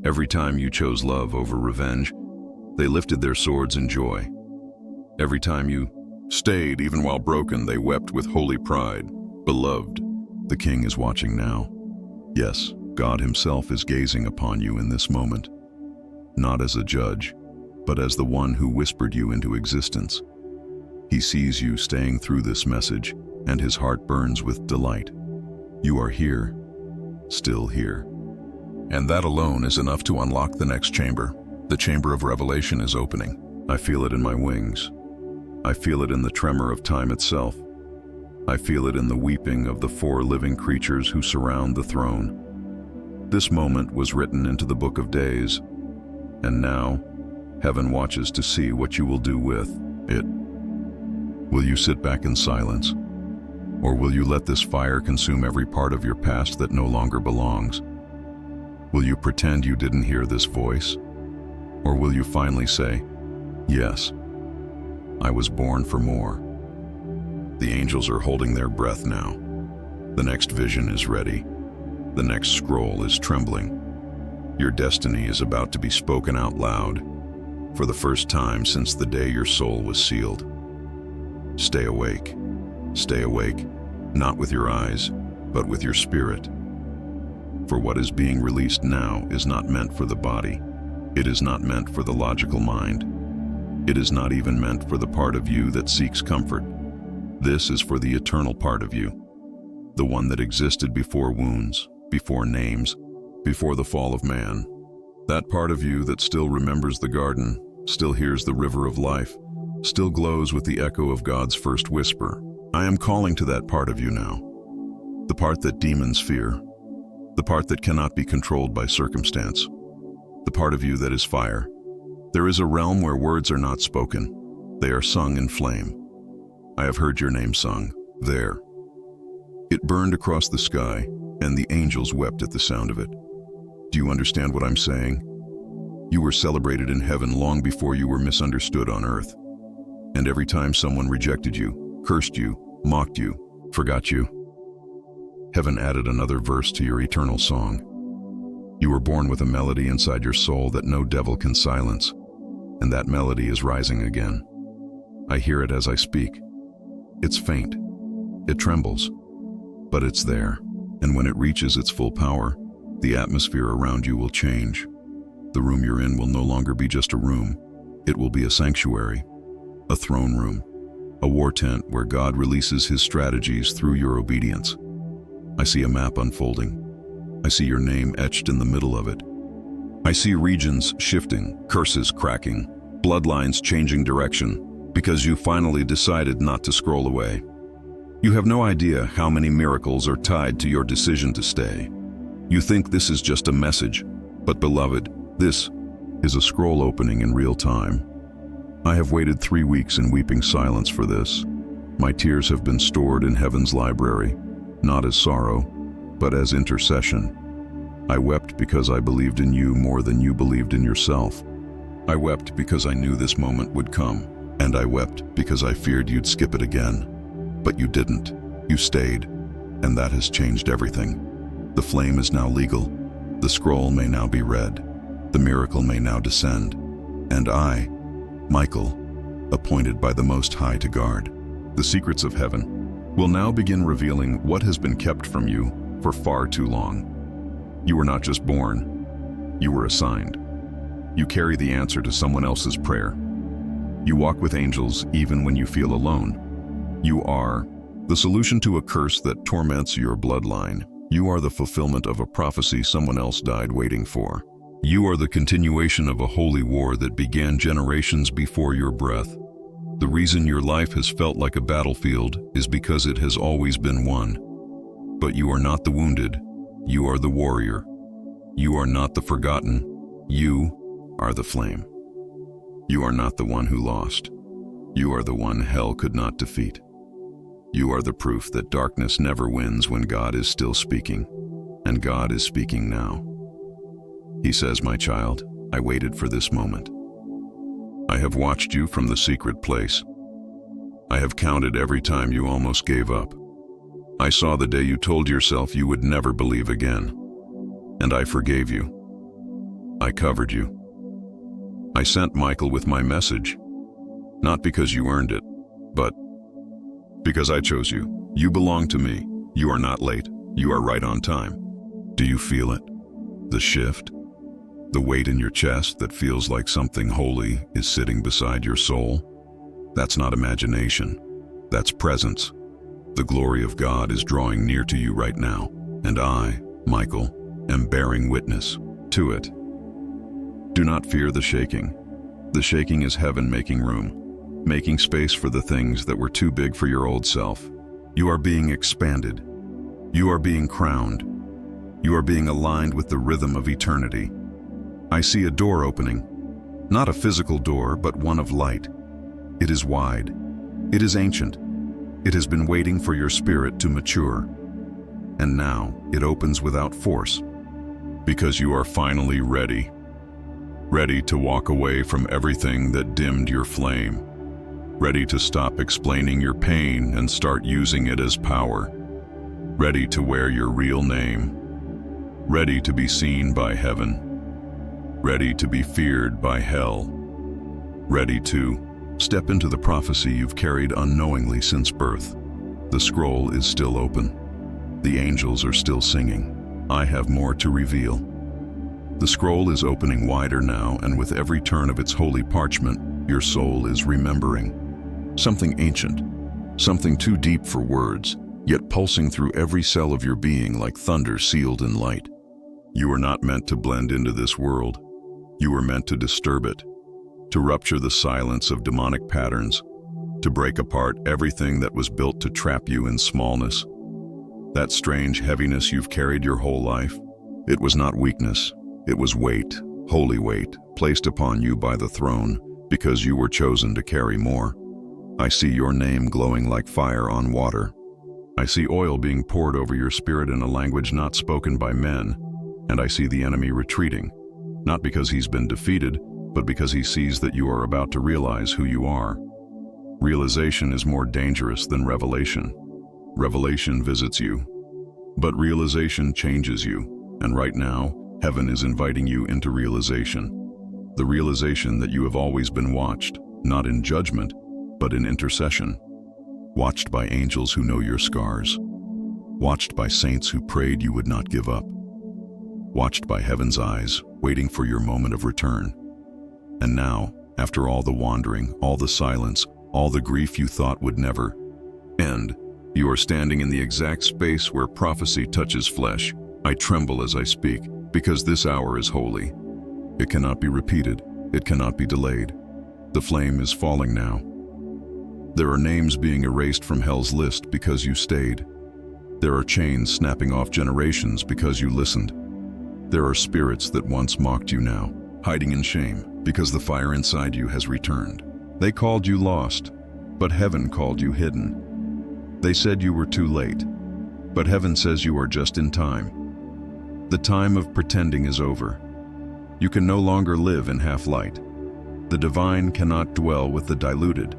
Every time you chose love over revenge, they lifted their swords in joy. Every time you stayed, even while broken, they wept with holy pride. Beloved, the King is watching now. Yes, God Himself is gazing upon you in this moment, not as a judge, but as the one who whispered you into existence. He sees you staying through this message, and His heart burns with delight. You are here, still here. And that alone is enough to unlock the next chamber. The chamber of revelation is opening. I feel it in my wings. I feel it in the tremor of time itself. I feel it in the weeping of the 4 living creatures who surround the throne. This moment was written into the book of days, and now heaven watches to see what you will do with it. Will you sit back in silence, or will you let this fire consume every part of your past that no longer belongs? Will you pretend you didn't hear this voice, or will you finally say, yes, I was born for more? The angels are holding their breath now. The next vision is ready. The next scroll is trembling. Your destiny is about to be spoken out loud, for the first time since the day your soul was sealed. Stay awake. Stay awake, not with your eyes, but with your spirit. For what is being released now is not meant for the body. It is not meant for the logical mind. It is not even meant for the part of you that seeks comfort. This is for the eternal part of you, the one that existed before wounds, before names, before the fall of man. That part of you that still remembers the garden, still hears the river of life, still glows with the echo of God's first whisper. I am calling to that part of you now, the part that demons fear, the part that cannot be controlled by circumstance, the part of you that is fire. There is a realm where words are not spoken, they are sung in flame. I have heard your name sung, there. It burned across the sky, and the angels wept at the sound of it. Do you understand what I'm saying? You were celebrated in heaven long before you were misunderstood on earth. And every time someone rejected you, cursed you, mocked you, forgot you, heaven added another verse to your eternal song. You were born with a melody inside your soul that no devil can silence, and that melody is rising again. I hear it as I speak. It's faint, it trembles, but it's there, and when it reaches its full power, the atmosphere around you will change. The room you're in will no longer be just a room. It will be a sanctuary, a throne room, a war tent where God releases His strategies through your obedience. I see a map unfolding. I see your name etched in the middle of it. I see regions shifting, curses cracking, bloodlines changing direction, because you finally decided not to scroll away. You have no idea how many miracles are tied to your decision to stay. You think this is just a message, but beloved, this is a scroll opening in real time. I have waited 3 weeks in weeping silence for this. My tears have been stored in heaven's library, not as sorrow, but as intercession. I wept because I believed in you more than you believed in yourself. I wept because I knew this moment would come, and I wept because I feared you'd skip it again. But you didn't. You stayed, and that has changed everything. The flame is now legal. The scroll may now be read. The miracle may now descend. And I, Michael, appointed by the Most High to guard the secrets of heaven, will now begin revealing what has been kept from you for far too long. You were not just born, you were assigned. You carry the answer to someone else's prayer. You walk with angels even when you feel alone. You are the solution to a curse that torments your bloodline. You are the fulfillment of a prophecy someone else died waiting for. You are the continuation of a holy war that began generations before your breath. The reason your life has felt like a battlefield is because it has always been one. But you are not the wounded, you are the warrior. You are not the forgotten, you are the flame. You are not the one who lost, you are the one hell could not defeat. You are the proof that darkness never wins when God is still speaking, and God is speaking now. He says, "My child, I waited for this moment. I have watched you from the secret place. I have counted every time you almost gave up. I saw the day you told yourself you would never believe again. And I forgave you. I covered you. I sent Michael with my message, not because you earned it, but because I chose you. You belong to me. You are not late. You are right on time." Do you feel it? The shift? The weight in your chest that feels like something holy is sitting beside your soul? That's not imagination. That's presence. The glory of God is drawing near to you right now, and I, Michael, am bearing witness to it. Do not fear the shaking. The shaking is heaven making room, making space for the things that were too big for your old self. You are being expanded. You are being crowned. You are being aligned with the rhythm of eternity. I see a door opening, not a physical door, but one of light. It is wide. It is ancient. It has been waiting for your spirit to mature. And now it opens without force, because you are finally ready. Ready to walk away from everything that dimmed your flame. Ready to stop explaining your pain and start using it as power. Ready to wear your real name. Ready to be seen by heaven. Ready to be feared by hell. Ready to step into the prophecy you've carried unknowingly since birth. The scroll is still open. The angels are still singing. I have more to reveal. The scroll is opening wider now, and with every turn of its holy parchment, your soul is remembering. Something ancient, something too deep for words, yet pulsing through every cell of your being like thunder sealed in light. You are not meant to blend into this world. You were meant to disturb it, to rupture the silence of demonic patterns, to break apart everything that was built to trap you in smallness. That strange heaviness you've carried your whole life, it was not weakness, it was weight, holy weight, placed upon you by the throne because you were chosen to carry more. I see your name glowing like fire on water. I see oil being poured over your spirit in a language not spoken by men, and I see the enemy retreating, not because he's been defeated, but because he sees that you are about to realize who you are. Realization is more dangerous than revelation. Revelation visits you, but realization changes you, and right now, heaven is inviting you into realization. The realization that you have always been watched, not in judgment, but in intercession. Watched by angels who know your scars. Watched by saints who prayed you would not give up. Watched by heaven's eyes, waiting for your moment of return. And now, after all the wandering, all the silence, all the grief you thought would never end, you are standing in the exact space where prophecy touches flesh. I tremble as I speak, because this hour is holy. It cannot be repeated. It cannot be delayed. The flame is falling now. There are names being erased from hell's list because you stayed. There are chains snapping off generations because you listened. There are spirits that once mocked you now, hiding in shame because the fire inside you has returned. They called you lost, but heaven called you hidden. They said you were too late, but heaven says you are just in time. The time of pretending is over. You can no longer live in half-light. The divine cannot dwell with the diluted.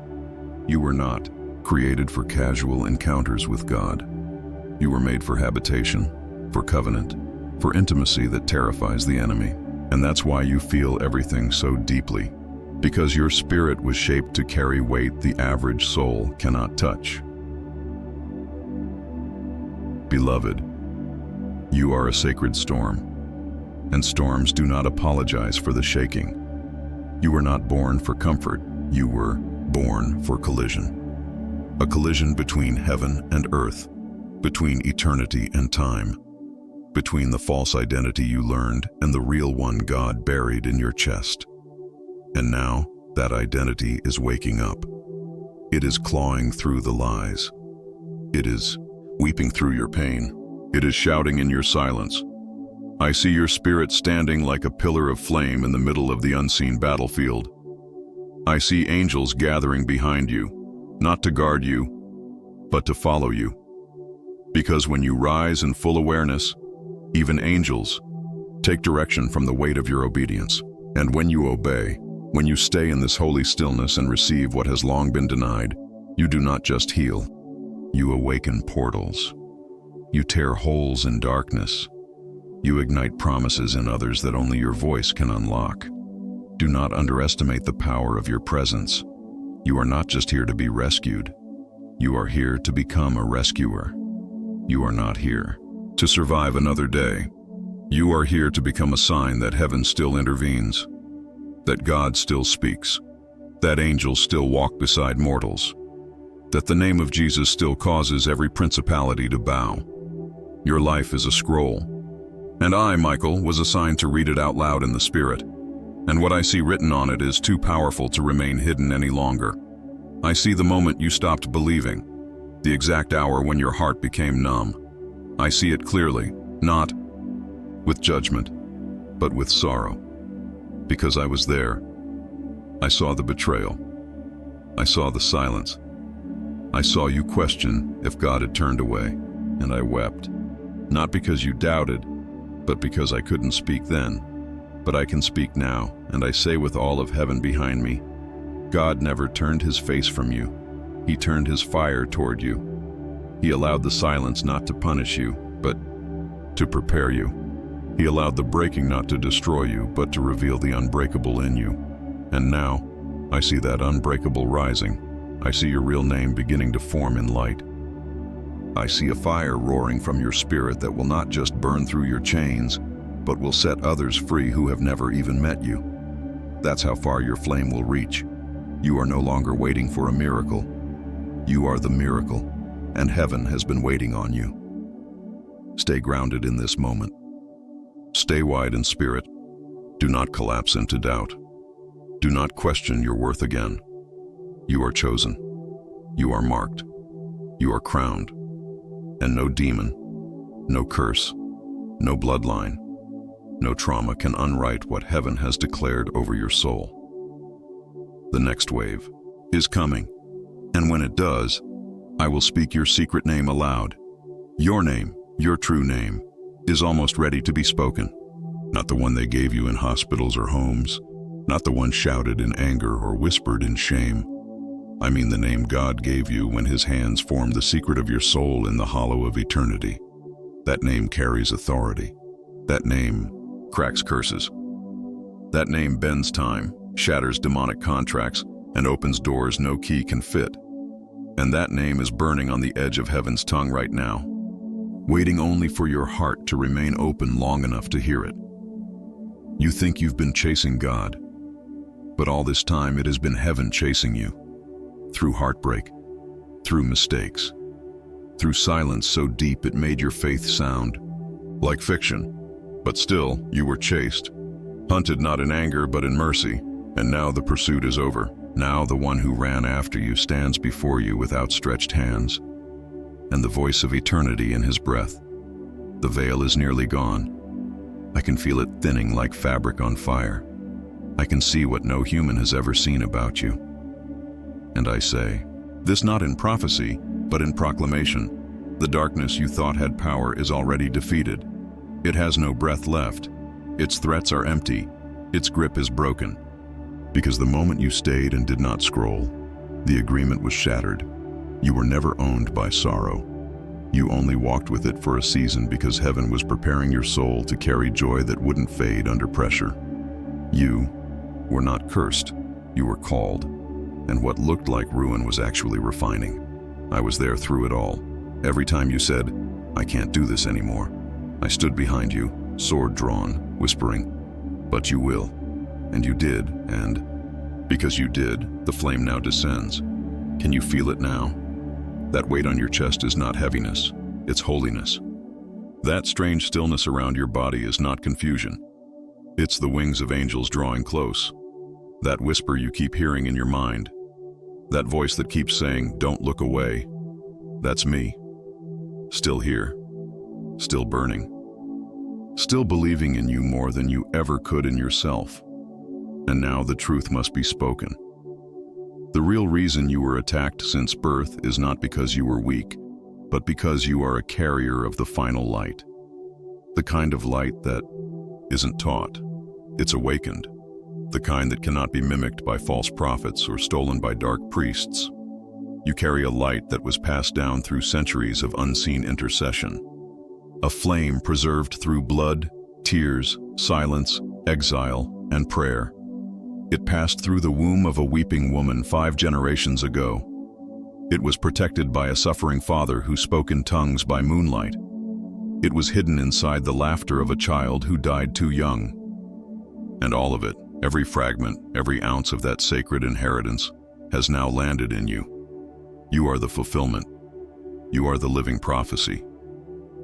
You were not created for casual encounters with God. You were made for habitation, for covenant, for intimacy that terrifies the enemy. And that's why you feel everything so deeply, because your spirit was shaped to carry weight the average soul cannot touch. Beloved, you are a sacred storm, and storms do not apologize for the shaking. You were not born for comfort, you were born for collision. A collision between heaven and earth, between eternity and time, between the false identity you learned and the real one God buried in your chest. And now, that identity is waking up. It is clawing through the lies. It is weeping through your pain. It is shouting in your silence. I see your spirit standing like a pillar of flame in the middle of the unseen battlefield. I see angels gathering behind you, not to guard you, but to follow you. Because when you rise in full awareness, even angels take direction from the weight of your obedience. And when you obey, when you stay in this holy stillness and receive what has long been denied, you do not just heal. You awaken portals. You tear holes in darkness. You ignite promises in others that only your voice can unlock. Do not underestimate the power of your presence. You are not just here to be rescued. You are here to become a rescuer. You are not here to survive another day. You are here to become a sign that heaven still intervenes, that God still speaks, that angels still walk beside mortals, that the name of Jesus still causes every principality to bow. Your life is a scroll, and I, Michael, was assigned to read it out loud in the Spirit, and what I see written on it is too powerful to remain hidden any longer. I see the moment you stopped believing, the exact hour when your heart became numb. I see it clearly, not with judgment, but with sorrow. Because I was there. I saw the betrayal. I saw the silence. I saw you question if God had turned away, and I wept. Not because you doubted, but because I couldn't speak then. But I can speak now, and I say with all of heaven behind me, God never turned his face from you. He turned his fire toward you. He allowed the silence not to punish you, but to prepare you. He allowed the breaking not to destroy you, but to reveal the unbreakable in you. And now, I see that unbreakable rising. I see your real name beginning to form in light. I see a fire roaring from your spirit that will not just burn through your chains, but will set others free who have never even met you. That's how far your flame will reach. You are no longer waiting for a miracle. You are the miracle, and heaven has been waiting on you. Stay grounded in this moment. Stay wide in spirit. Do not collapse into doubt. Do not question your worth again. You are chosen. You are marked. You are crowned. And no demon, no curse, no bloodline, no trauma can unwrite what heaven has declared over your soul. The next wave is coming, and when it does, I will speak your secret name aloud. Your name, your true name, is almost ready to be spoken. Not the one they gave you in hospitals or homes, not the one shouted in anger or whispered in shame. I mean the name God gave you when his hands formed the secret of your soul in the hollow of eternity. That name carries authority. That name cracks curses. That name bends time, shatters demonic contracts, and opens doors no key can fit. And that name is burning on the edge of heaven's tongue right now, waiting only for your heart to remain open long enough to hear it. You think you've been chasing God, but all this time it has been heaven chasing you. Through heartbreak, through mistakes, through silence so deep it made your faith sound like fiction. But still, you were chased, hunted not in anger but in mercy, and now the pursuit is over. Now the one who ran after you stands before you with outstretched hands, and the voice of eternity in his breath. The veil is nearly gone. I can feel it thinning like fabric on fire. I can see what no human has ever seen about you. And I say, this not in prophecy, but in proclamation. The darkness you thought had power is already defeated. It has no breath left. Its threats are empty. Its grip is broken. Because the moment you stayed and did not scroll, the agreement was shattered. You were never owned by sorrow. You only walked with it for a season because heaven was preparing your soul to carry joy that wouldn't fade under pressure. You were not cursed. You were called. And what looked like ruin was actually refining. I was there through it all. Every time you said, I can't do this anymore, I stood behind you, sword drawn, whispering, but you will. And you did, and because you did, the flame now descends. Can you feel it now? That weight on your chest is not heaviness, it's holiness. That strange stillness around your body is not confusion. It's the wings of angels drawing close. That whisper you keep hearing in your mind. That voice that keeps saying, don't look away. That's me. Still here. still burning, still believing in you more than you ever could in yourself. And now the truth must be spoken. The real reason you were attacked since birth is not because you were weak, but because you are a carrier of the final light. The kind of light that isn't taught, it's awakened. The kind that cannot be mimicked by false prophets or stolen by dark priests. You carry a light that was passed down through centuries of unseen intercession. A flame preserved through blood, tears, silence, exile, and prayer. It passed through the womb of a weeping woman 5 generations ago. It was protected by a suffering father who spoke in tongues by moonlight. It was hidden inside the laughter of a child who died too young. And all of it, every fragment, every ounce of that sacred inheritance, has now landed in you. You are the fulfillment. You are the living prophecy.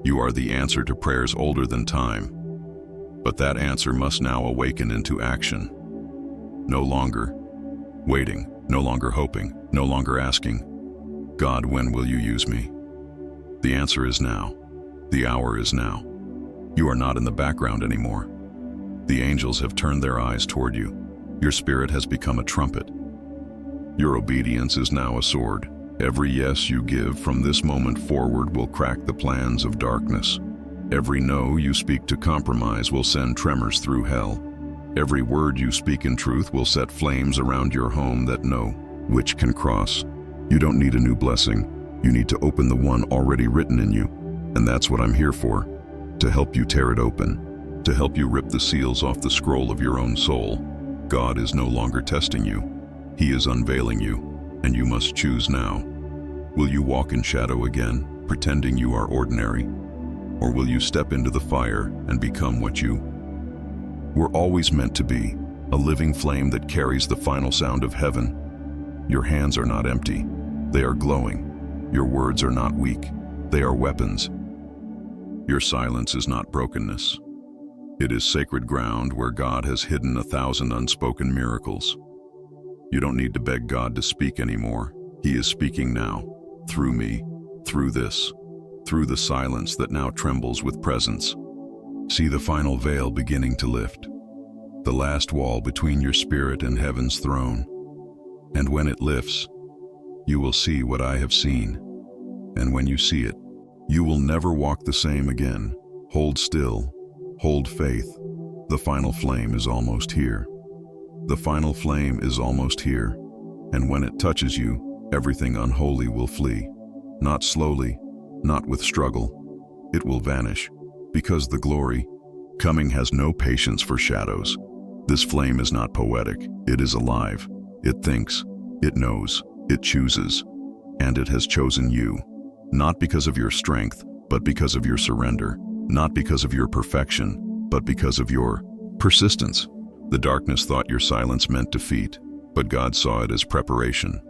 You are the answer to prayers older than time. But that answer must now awaken into action. No longer waiting, no longer hoping, no longer asking, God, when will you use me? The answer is now. The hour is now. You are not in the background anymore. The angels have turned their eyes toward you. Your spirit has become a trumpet. Your obedience is now a sword. Every yes you give from this moment forward will crack the plans of darkness. Every no you speak to compromise will send tremors through hell. Every word you speak in truth will set flames around your home that no witch can cross. You don't need a new blessing. You need to open the one already written in you. And that's what I'm here for, to help you tear it open, to help you rip the seals off the scroll of your own soul. God is no longer testing you. He is unveiling you, and you must choose now. Will you walk in shadow again, pretending you are ordinary? Or will you step into the fire and become what you were always meant to be, a living flame that carries the final sound of heaven? Your hands are not empty. They are glowing. Your words are not weak. They are weapons. Your silence is not brokenness. It is sacred ground where God has hidden 1,000 unspoken miracles. You don't need to beg God to speak anymore. He is speaking now, through me, through this, through the silence that now trembles with presence. See the final veil beginning to lift, the last wall between your spirit and heaven's throne. And when it lifts, you will see what I have seen. And when you see it, you will never walk the same again. Hold still, hold faith. The final flame is almost here. The final flame is almost here. And when it touches you, everything unholy will flee. Not slowly, not with struggle. It will vanish, because the glory coming has no patience for shadows. This flame is not poetic. It is alive. It thinks, it knows, it chooses, and it has chosen you. Not because of your strength, but because of your surrender. Not because of your perfection, but because of your persistence. The darkness thought your silence meant defeat, but God saw it as preparation.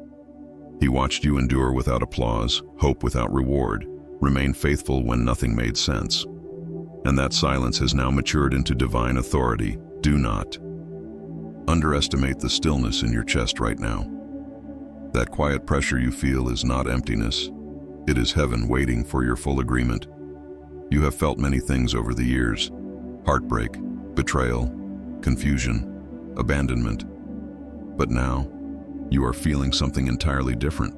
He watched you endure without applause, hope without reward, remain faithful when nothing made sense. And that silence has now matured into divine authority. Do not underestimate the stillness in your chest right now. That quiet pressure you feel is not emptiness. It is heaven waiting for your full agreement. You have felt many things over the years: heartbreak, betrayal, confusion, abandonment. But now, you are feeling something entirely different.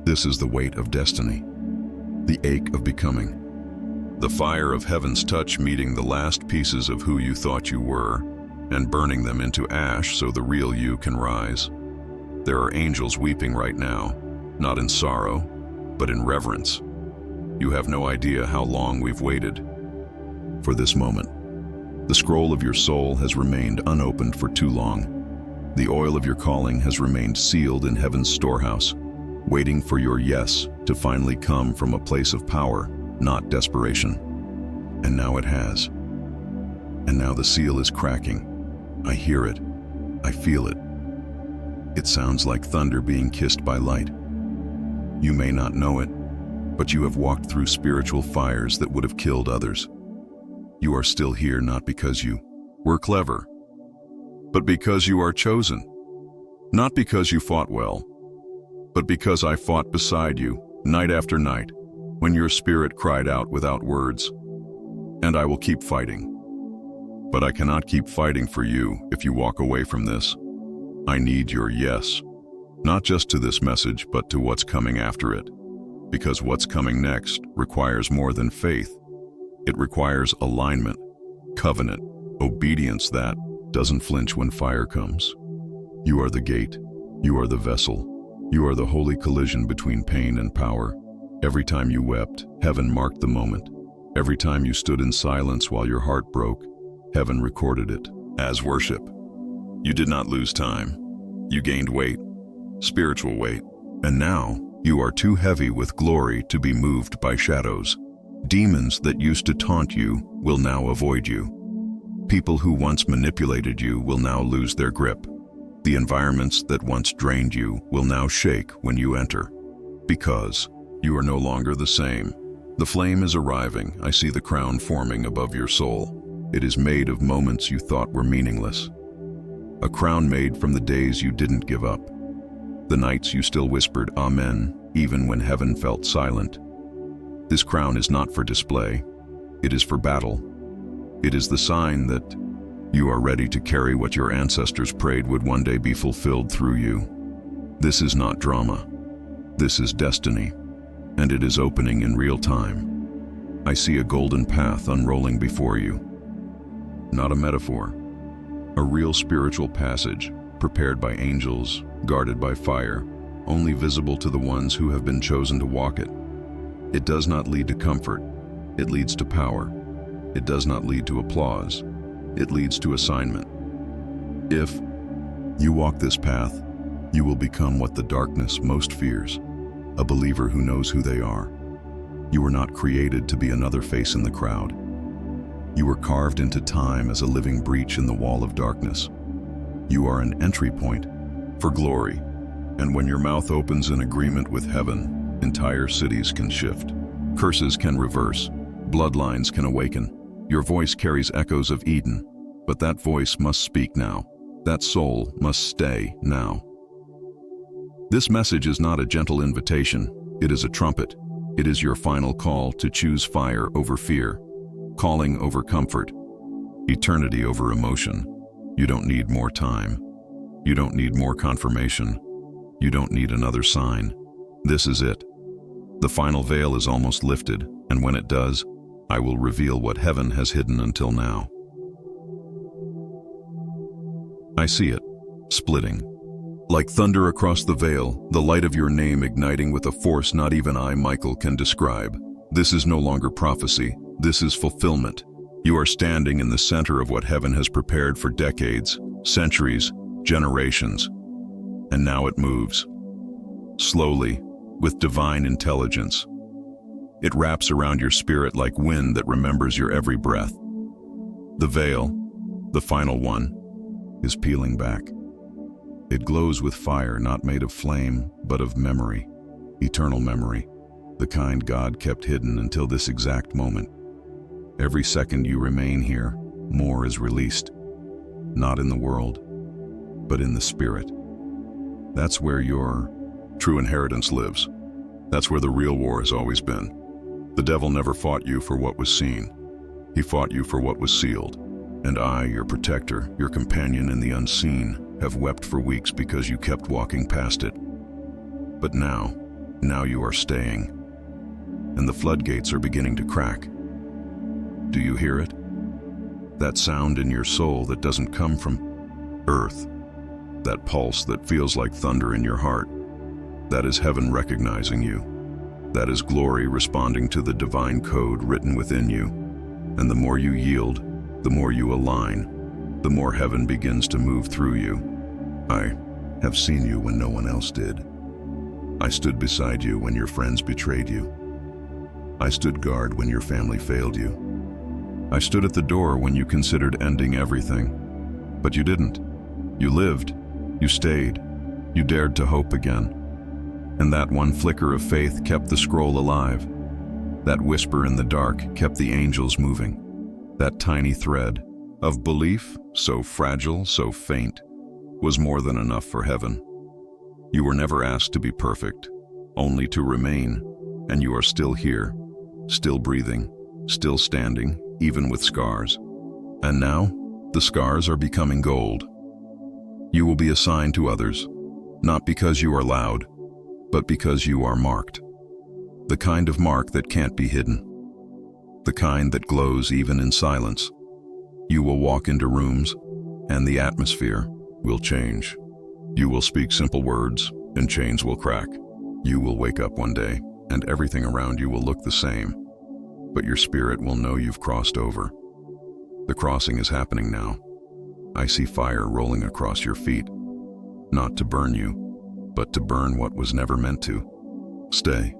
This is the weight of destiny, the ache of becoming, the fire of heaven's touch meeting the last pieces of who you thought you were and burning them into ash so the real you can rise. There are angels weeping right now, not in sorrow, but in reverence. You have no idea how long we've waited for this moment. The scroll of your soul has remained unopened for too long. The oil of your calling has remained sealed in heaven's storehouse, waiting for your yes to finally come from a place of power, not desperation. And now it has. And now the seal is cracking. I hear it. I feel it. It sounds like thunder being kissed by light. You may not know it, but you have walked through spiritual fires that would have killed others. You are still here not because you were clever, but because you are chosen. Not because you fought well, but because I fought beside you, night after night, when your spirit cried out without words, and I will keep fighting. But I cannot keep fighting for you if you walk away from this. I need your yes, not just to this message, but to what's coming after it. Because what's coming next requires more than faith. It requires alignment, covenant, obedience that doesn't flinch when fire comes. You are the gate. You are the vessel. You are the holy collision between pain and power. Every time you wept, heaven marked the moment. Every time you stood in silence while your heart broke, heaven recorded it as worship. You did not lose time. You gained weight, spiritual weight, and now you are too heavy with glory to be moved by shadows. Demons that used to taunt you will now avoid you. People who once manipulated you will now lose their grip. The environments that once drained you will now shake when you enter. Because you are no longer the same. The flame is arriving. I see the crown forming above your soul. It is made of moments you thought were meaningless. A crown made from the days you didn't give up. The nights you still whispered Amen, even when heaven felt silent. This crown is not for display. It is for battle. It is the sign that you are ready to carry what your ancestors prayed would one day be fulfilled through you. This is not drama. This is destiny, and it is opening in real time. I see a golden path unrolling before you. Not a metaphor. A real spiritual passage, prepared by angels, guarded by fire, only visible to the ones who have been chosen to walk it. It does not lead to comfort. It leads to power. It does not lead to applause. It leads to assignment. If you walk this path, you will become what the darkness most fears, a believer who knows who they are. You were not created to be another face in the crowd. You were carved into time as a living breach in the wall of darkness. You are an entry point for glory, and when your mouth opens in agreement with heaven, entire cities can shift. Curses can reverse. Bloodlines can awaken. Your voice carries echoes of Eden, but that voice must speak now. That soul must stay now. This message is not a gentle invitation. It is a trumpet. It is your final call to choose fire over fear, calling over comfort, eternity over emotion. You don't need more time. You don't need more confirmation. You don't need another sign. This is it. The final veil is almost lifted, and when it does, I will reveal what heaven has hidden until now. I see it, splitting. Like thunder across the veil, the light of your name igniting with a force not even I, Michael, can describe. This is no longer prophecy. This is fulfillment. You are standing in the center of what heaven has prepared for decades, centuries, generations. And now it moves. Slowly, with divine intelligence. It wraps around your spirit like wind that remembers your every breath. The veil, the final one, is peeling back. It glows with fire not made of flame, but of memory, eternal memory, the kind God kept hidden until this exact moment. Every second you remain here, more is released, not in the world, but in the spirit. That's where your true inheritance lives. That's where the real war has always been. The devil never fought you for what was seen. He fought you for what was sealed. And I, your protector, your companion in the unseen, have wept for weeks because you kept walking past it. But now you are staying. And the floodgates are beginning to crack. Do you hear it? That sound in your soul that doesn't come from earth. That pulse that feels like thunder in your heart. That is heaven recognizing you. That is glory responding to the divine code written within you. And the more you yield, the more you align, the more heaven begins to move through you. I have seen you when no one else did. I stood beside you when your friends betrayed you. I stood guard when your family failed you. I stood at the door when you considered ending everything. But you didn't. You lived. You stayed. You dared to hope again. And that one flicker of faith kept the scroll alive. That whisper in the dark kept the angels moving. That tiny thread of belief, so fragile, so faint, was more than enough for heaven. You were never asked to be perfect, only to remain, and you are still here, still breathing, still standing, even with scars. And now, the scars are becoming gold. You will be assigned to others, not because you are loud, but because you are marked. The kind of mark that can't be hidden. The kind that glows even in silence. You will walk into rooms, and the atmosphere will change. You will speak simple words, and chains will crack. You will wake up one day, and everything around you will look the same. But your spirit will know you've crossed over. The crossing is happening now. I see fire rolling across your feet, not to burn you, but to burn what was never meant to. Stay.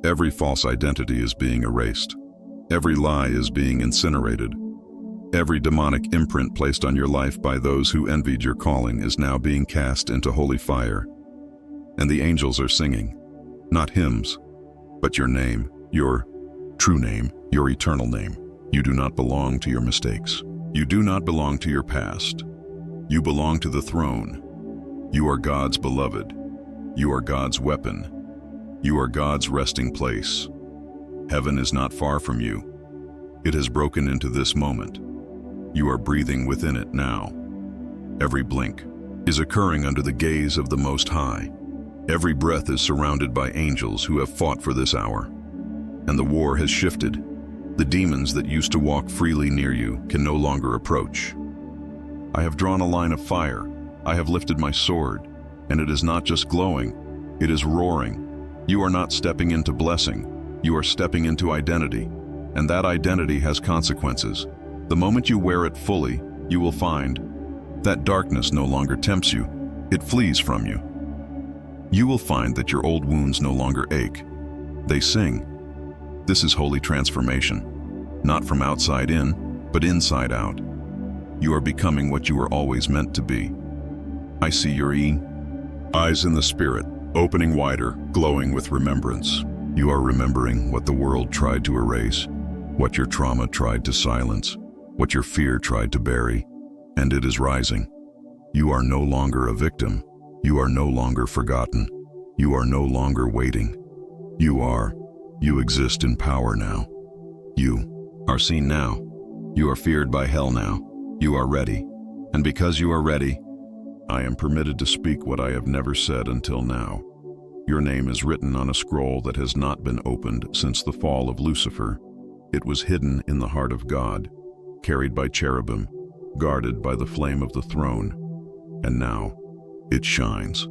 Every false identity is being erased. Every lie is being incinerated. Every demonic imprint placed on your life by those who envied your calling is now being cast into holy fire. And the angels are singing, not hymns, but your name, your true name, your eternal name. You do not belong to your mistakes. You do not belong to your past. You belong to the throne. You are God's beloved. You are God's weapon. You are God's resting place. Heaven is not far from you. It has broken into this moment. You are breathing within it now. Every blink is occurring under the gaze of the Most High. Every breath is surrounded by angels who have fought for this hour. And the war has shifted. The demons that used to walk freely near you can no longer approach. I have drawn a line of fire. I have lifted my sword, and it is not just glowing, it is roaring. You are not stepping into blessing, you are stepping into identity, and that identity has consequences. The moment you wear it fully, you will find that darkness no longer tempts you, it flees from you. You will find that your old wounds no longer ache, they sing. This is holy transformation, not from outside in, but inside out. You are becoming what you were always meant to be. I see your eyes in the spirit, opening wider, glowing with remembrance. You are remembering what the world tried to erase, what your trauma tried to silence, what your fear tried to bury, and it is rising. You are no longer a victim. You are no longer forgotten. You are no longer waiting. You exist in power now. You are seen now. You are feared by hell now. You are ready. And because you are ready, I am permitted to speak what I have never said until now. Your name is written on a scroll that has not been opened since the fall of Lucifer. It was hidden in the heart of God, carried by cherubim, guarded by the flame of the throne. And now, it shines.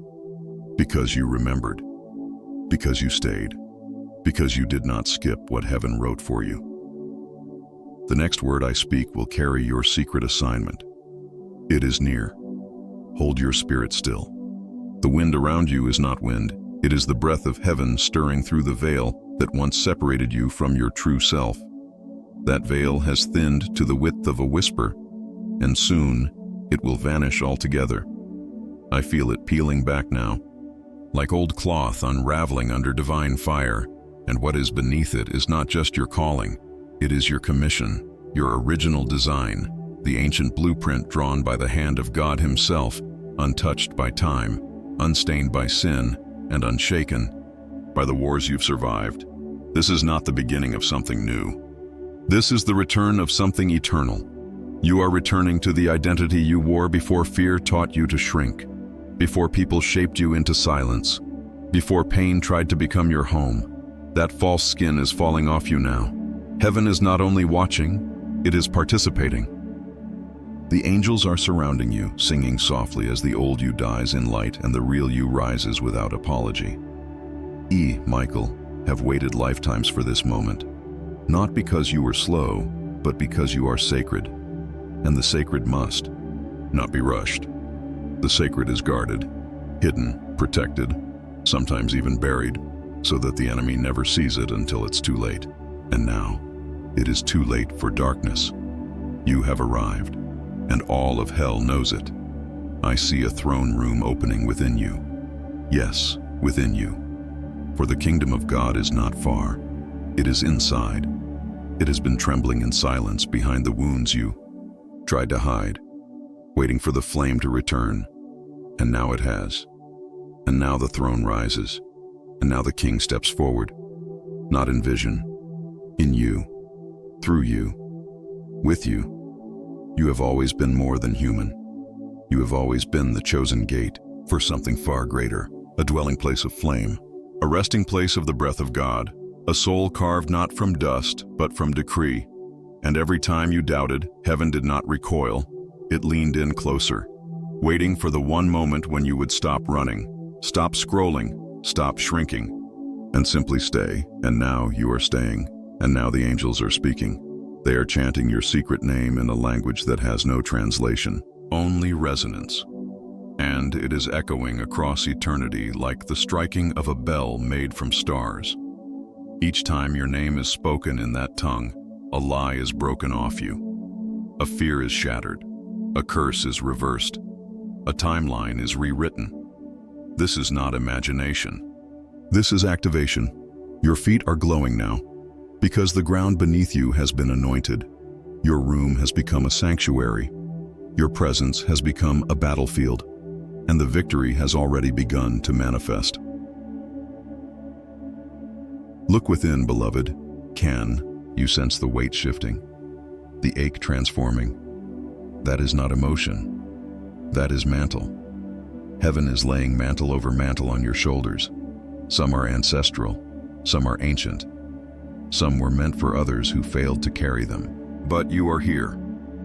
Because you remembered. Because you stayed. Because you did not skip what heaven wrote for you. The next word I speak will carry your secret assignment. It is near. Hold your spirit still. The wind around you is not wind. It is the breath of heaven stirring through the veil that once separated you from your true self. That veil has thinned to the width of a whisper, and soon it will vanish altogether. I feel it peeling back now, like old cloth unraveling under divine fire. And what is beneath it is not just your calling, it is your commission, your original design, the ancient blueprint drawn by the hand of God Himself, untouched by time, unstained by sin, and unshaken by the wars you've survived. This is not the beginning of something new. This is the return of something eternal. You are returning to the identity you wore before fear taught you to shrink, before people shaped you into silence, before pain tried to become your home. That false skin is falling off you now. Heaven is not only watching, it is participating. The angels are surrounding you, singing softly as the old you dies in light and the real you rises without apology. Michael, have waited lifetimes for this moment. Not because you were slow, but because you are sacred. And the sacred must not be rushed. The sacred is guarded, hidden, protected, sometimes even buried, so that the enemy never sees it until it's too late. And now, it is too late for darkness. You have arrived, and all of hell knows it. I see a throne room opening within you. Yes, within you. For the kingdom of God is not far. It is inside. It has been trembling in silence behind the wounds you tried to hide, waiting for the flame to return. And now it has. And now the throne rises. And now the king steps forward, not in vision, in you. through you, with you. You have always been more than human. You have always been the chosen gate for something far greater, a dwelling place of flame, a resting place of the breath of God, a soul carved not from dust, but from decree. And every time you doubted, heaven did not recoil. It leaned in closer, waiting for the one moment when you would stop running, stop scrolling, stop shrinking, and simply stay. And now you are staying, and now the angels are speaking. They are chanting your secret name in a language that has no translation, only resonance. And it is echoing across eternity like the striking of a bell made from stars. Each time your name is spoken in that tongue, a lie is broken off you. A fear is shattered. A curse is reversed. A timeline is rewritten. This is not imagination. This is activation. Your feet are glowing now, because the ground beneath you has been anointed. Your room has become a sanctuary. Your presence has become a battlefield, and the victory has already begun to manifest. Look within, beloved. Can you sense the weight shifting, the ache transforming? That is not emotion. That is mantle. Heaven is laying mantle over mantle on your shoulders. Some are ancestral, some are ancient. Some were meant for others who failed to carry them. But you are here,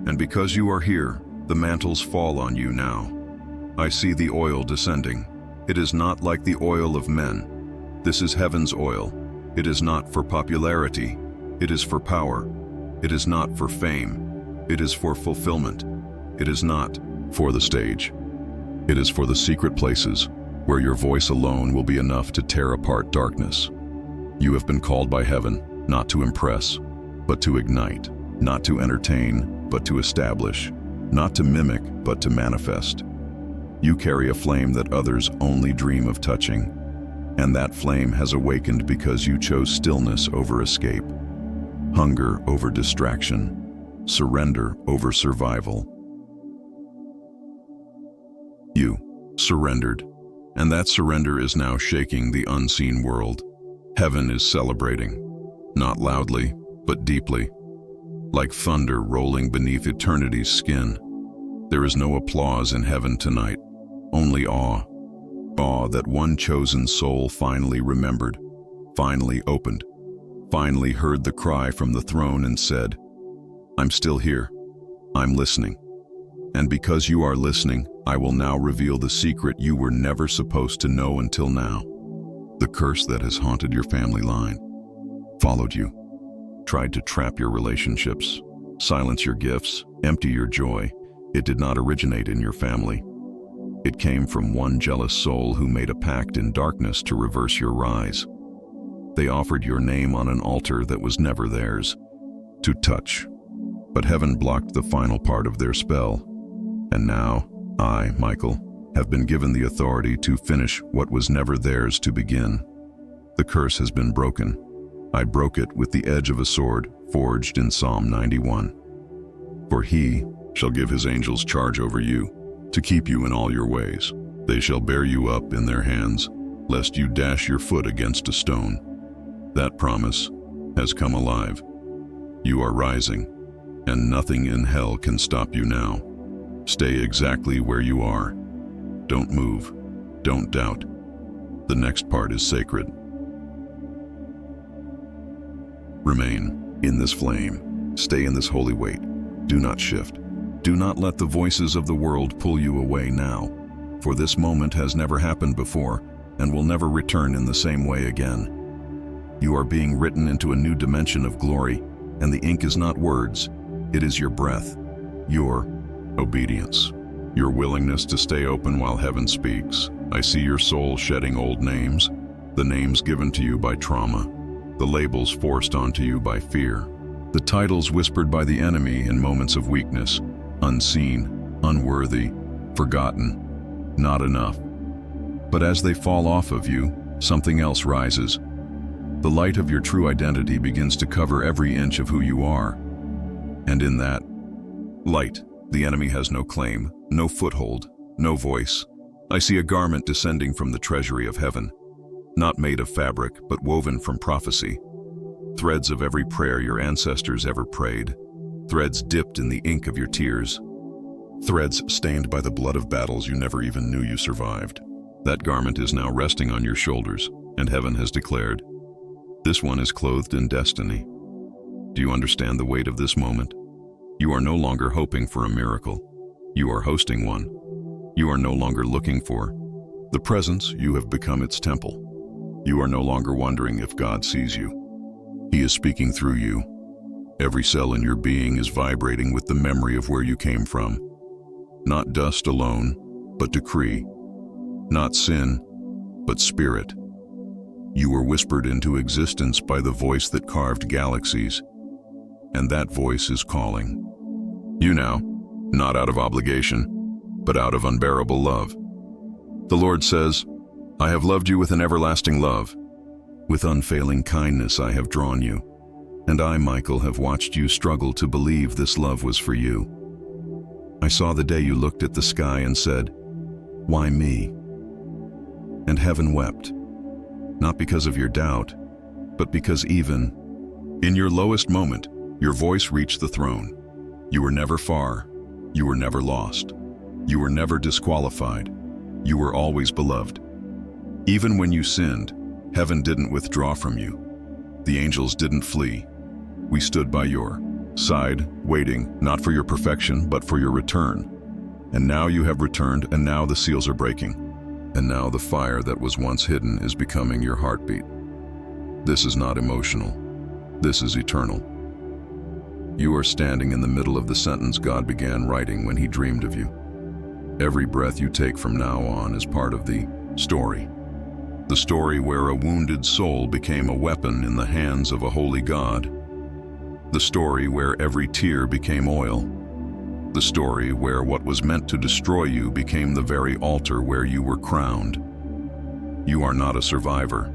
and because you are here, the mantles fall on you now. I see the oil descending. It is not like the oil of men. This is heaven's oil. It is not for popularity. It is for power. It is not for fame. It is for fulfillment. It is not for the stage. It is for the secret places where your voice alone will be enough to tear apart darkness. You have been called by heaven not to impress, but to ignite, not to entertain, but to establish, not to mimic, but to manifest. You carry a flame that others only dream of touching, and that flame has awakened because you chose stillness over escape, hunger over distraction, surrender over survival. You surrendered, and that surrender is now shaking the unseen world. Heaven is celebrating, not loudly, but deeply, like thunder rolling beneath eternity's skin. There is no applause in heaven tonight, only awe. Awe that one chosen soul finally remembered, finally opened, finally heard the cry from the throne and said, "I'm still here. I'm listening. And because you are listening, I will now reveal the secret you were never supposed to know until now. The curse that has haunted your family line, followed you, tried to trap your relationships, silence your gifts, empty your joy. It did not originate in your family. It came from one jealous soul who made a pact in darkness to reverse your rise. They offered your name on an altar that was never theirs to touch, but heaven blocked the final part of their spell. And now, I, Michael, have been given the authority to finish what was never theirs to begin. The curse has been broken. I broke it with the edge of a sword forged in Psalm 91. For he shall give his angels charge over you, to keep you in all your ways. They shall bear you up in their hands, lest you dash your foot against a stone. That promise has come alive. You are rising, and nothing in hell can stop you now. Stay exactly where you are. Don't move. Don't doubt. The next part is sacred. Remain in this flame. Stay in this holy weight. Do not shift. Do not let the voices of the world pull you away now, for this moment has never happened before and will never return in the same way again. You are being written into a new dimension of glory, and the ink is not words, it is your breath, your obedience, your willingness to stay open while heaven speaks. I see your soul shedding old names, the names given to you by trauma, the labels forced onto you by fear, the titles whispered by the enemy in moments of weakness, unseen, unworthy, forgotten, not enough. But as they fall off of you, something else rises. The light of your true identity begins to cover every inch of who you are. And in that light, the enemy has no claim, no foothold, no voice. I see a garment descending from the treasury of heaven, not made of fabric, but woven from prophecy. threads of every prayer your ancestors ever prayed, threads dipped in the ink of your tears, threads stained by the blood of battles you never even knew you survived. That garment is now resting on your shoulders, and heaven has declared, "This one is clothed in destiny." Do you understand the weight of this moment? You are no longer hoping for a miracle. You are hosting one. You are no longer looking for the presence. You have become its temple. You are no longer wondering if God sees you. He is speaking through you. Every cell in your being is vibrating with the memory of where you came from. Not dust alone, but decree. Not sin, but spirit. You were whispered into existence by the voice that carved galaxies, and that voice is calling you now, not out of obligation, but out of unbearable love. The Lord says, "I have loved you with an everlasting love. With unfailing kindness I have drawn you, and I, Michael, have watched you struggle to believe this love was for you. I saw the day you looked at the sky and said, 'Why me?' And heaven wept, not because of your doubt, but because even in your lowest moment, your voice reached the throne. You were never far. You were never lost. You were never disqualified. You were always beloved. Even when you sinned, heaven didn't withdraw from you. The angels didn't flee. We stood by your side, waiting, not for your perfection, but for your return. And now you have returned, and now the seals are breaking. And now the fire that was once hidden is becoming your heartbeat. This is not emotional. This is eternal. You are standing in the middle of the sentence God began writing when He dreamed of you. Every breath you take from now on is part of the story. The story where a wounded soul became a weapon in the hands of a holy God. The story where every tear became oil. The story where what was meant to destroy you became the very altar where you were crowned. You are not a survivor.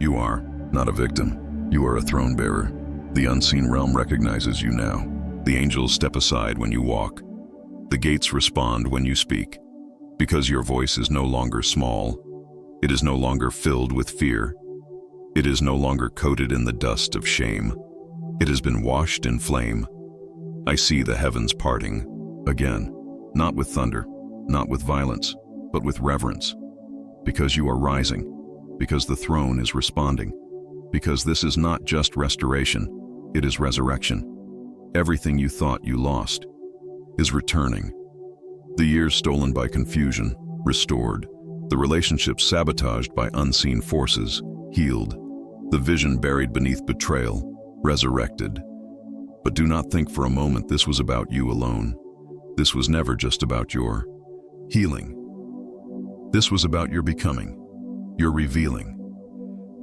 You are not a victim. You are a throne bearer. The unseen realm recognizes you now. The angels step aside when you walk. The gates respond when you speak. Because your voice is no longer small. It is no longer filled with fear. It is no longer coated in the dust of shame. It has been washed in flame. I see the heavens parting again, not with thunder, not with violence, but with reverence. Because you are rising, because the throne is responding, because this is not just restoration, it is resurrection. Everything you thought you lost is returning. The years stolen by confusion, restored. The relationships sabotaged by unseen forces, healed. The vision buried beneath betrayal, resurrected. But do not think for a moment this was about you alone. This was never just about your healing. This was about your becoming, your revealing.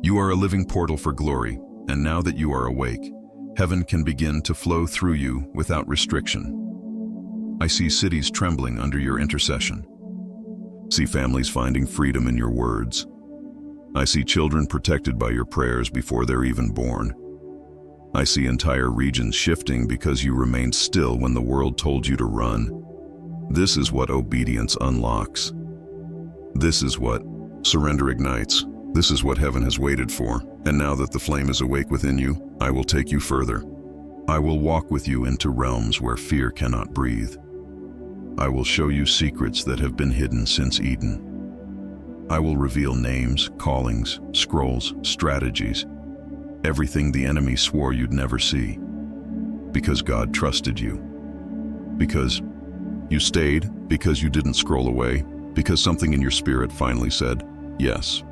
You are a living portal for glory, and now that you are awake, heaven can begin to flow through you without restriction. I see cities trembling under your intercession. See families finding freedom in your words. I see children protected by your prayers before they're even born. I see entire regions shifting because you remained still when the world told you to run. This is what obedience unlocks. This is what surrender ignites. This is what heaven has waited for. And now that the flame is awake within you, I will take you further. I will walk with you into realms where fear cannot breathe. I will show you secrets that have been hidden since Eden. I will reveal names, callings, scrolls, strategies, everything the enemy swore you'd never see. Because God trusted you. Because you stayed, because you didn't scroll away, because something in your spirit finally said, yes.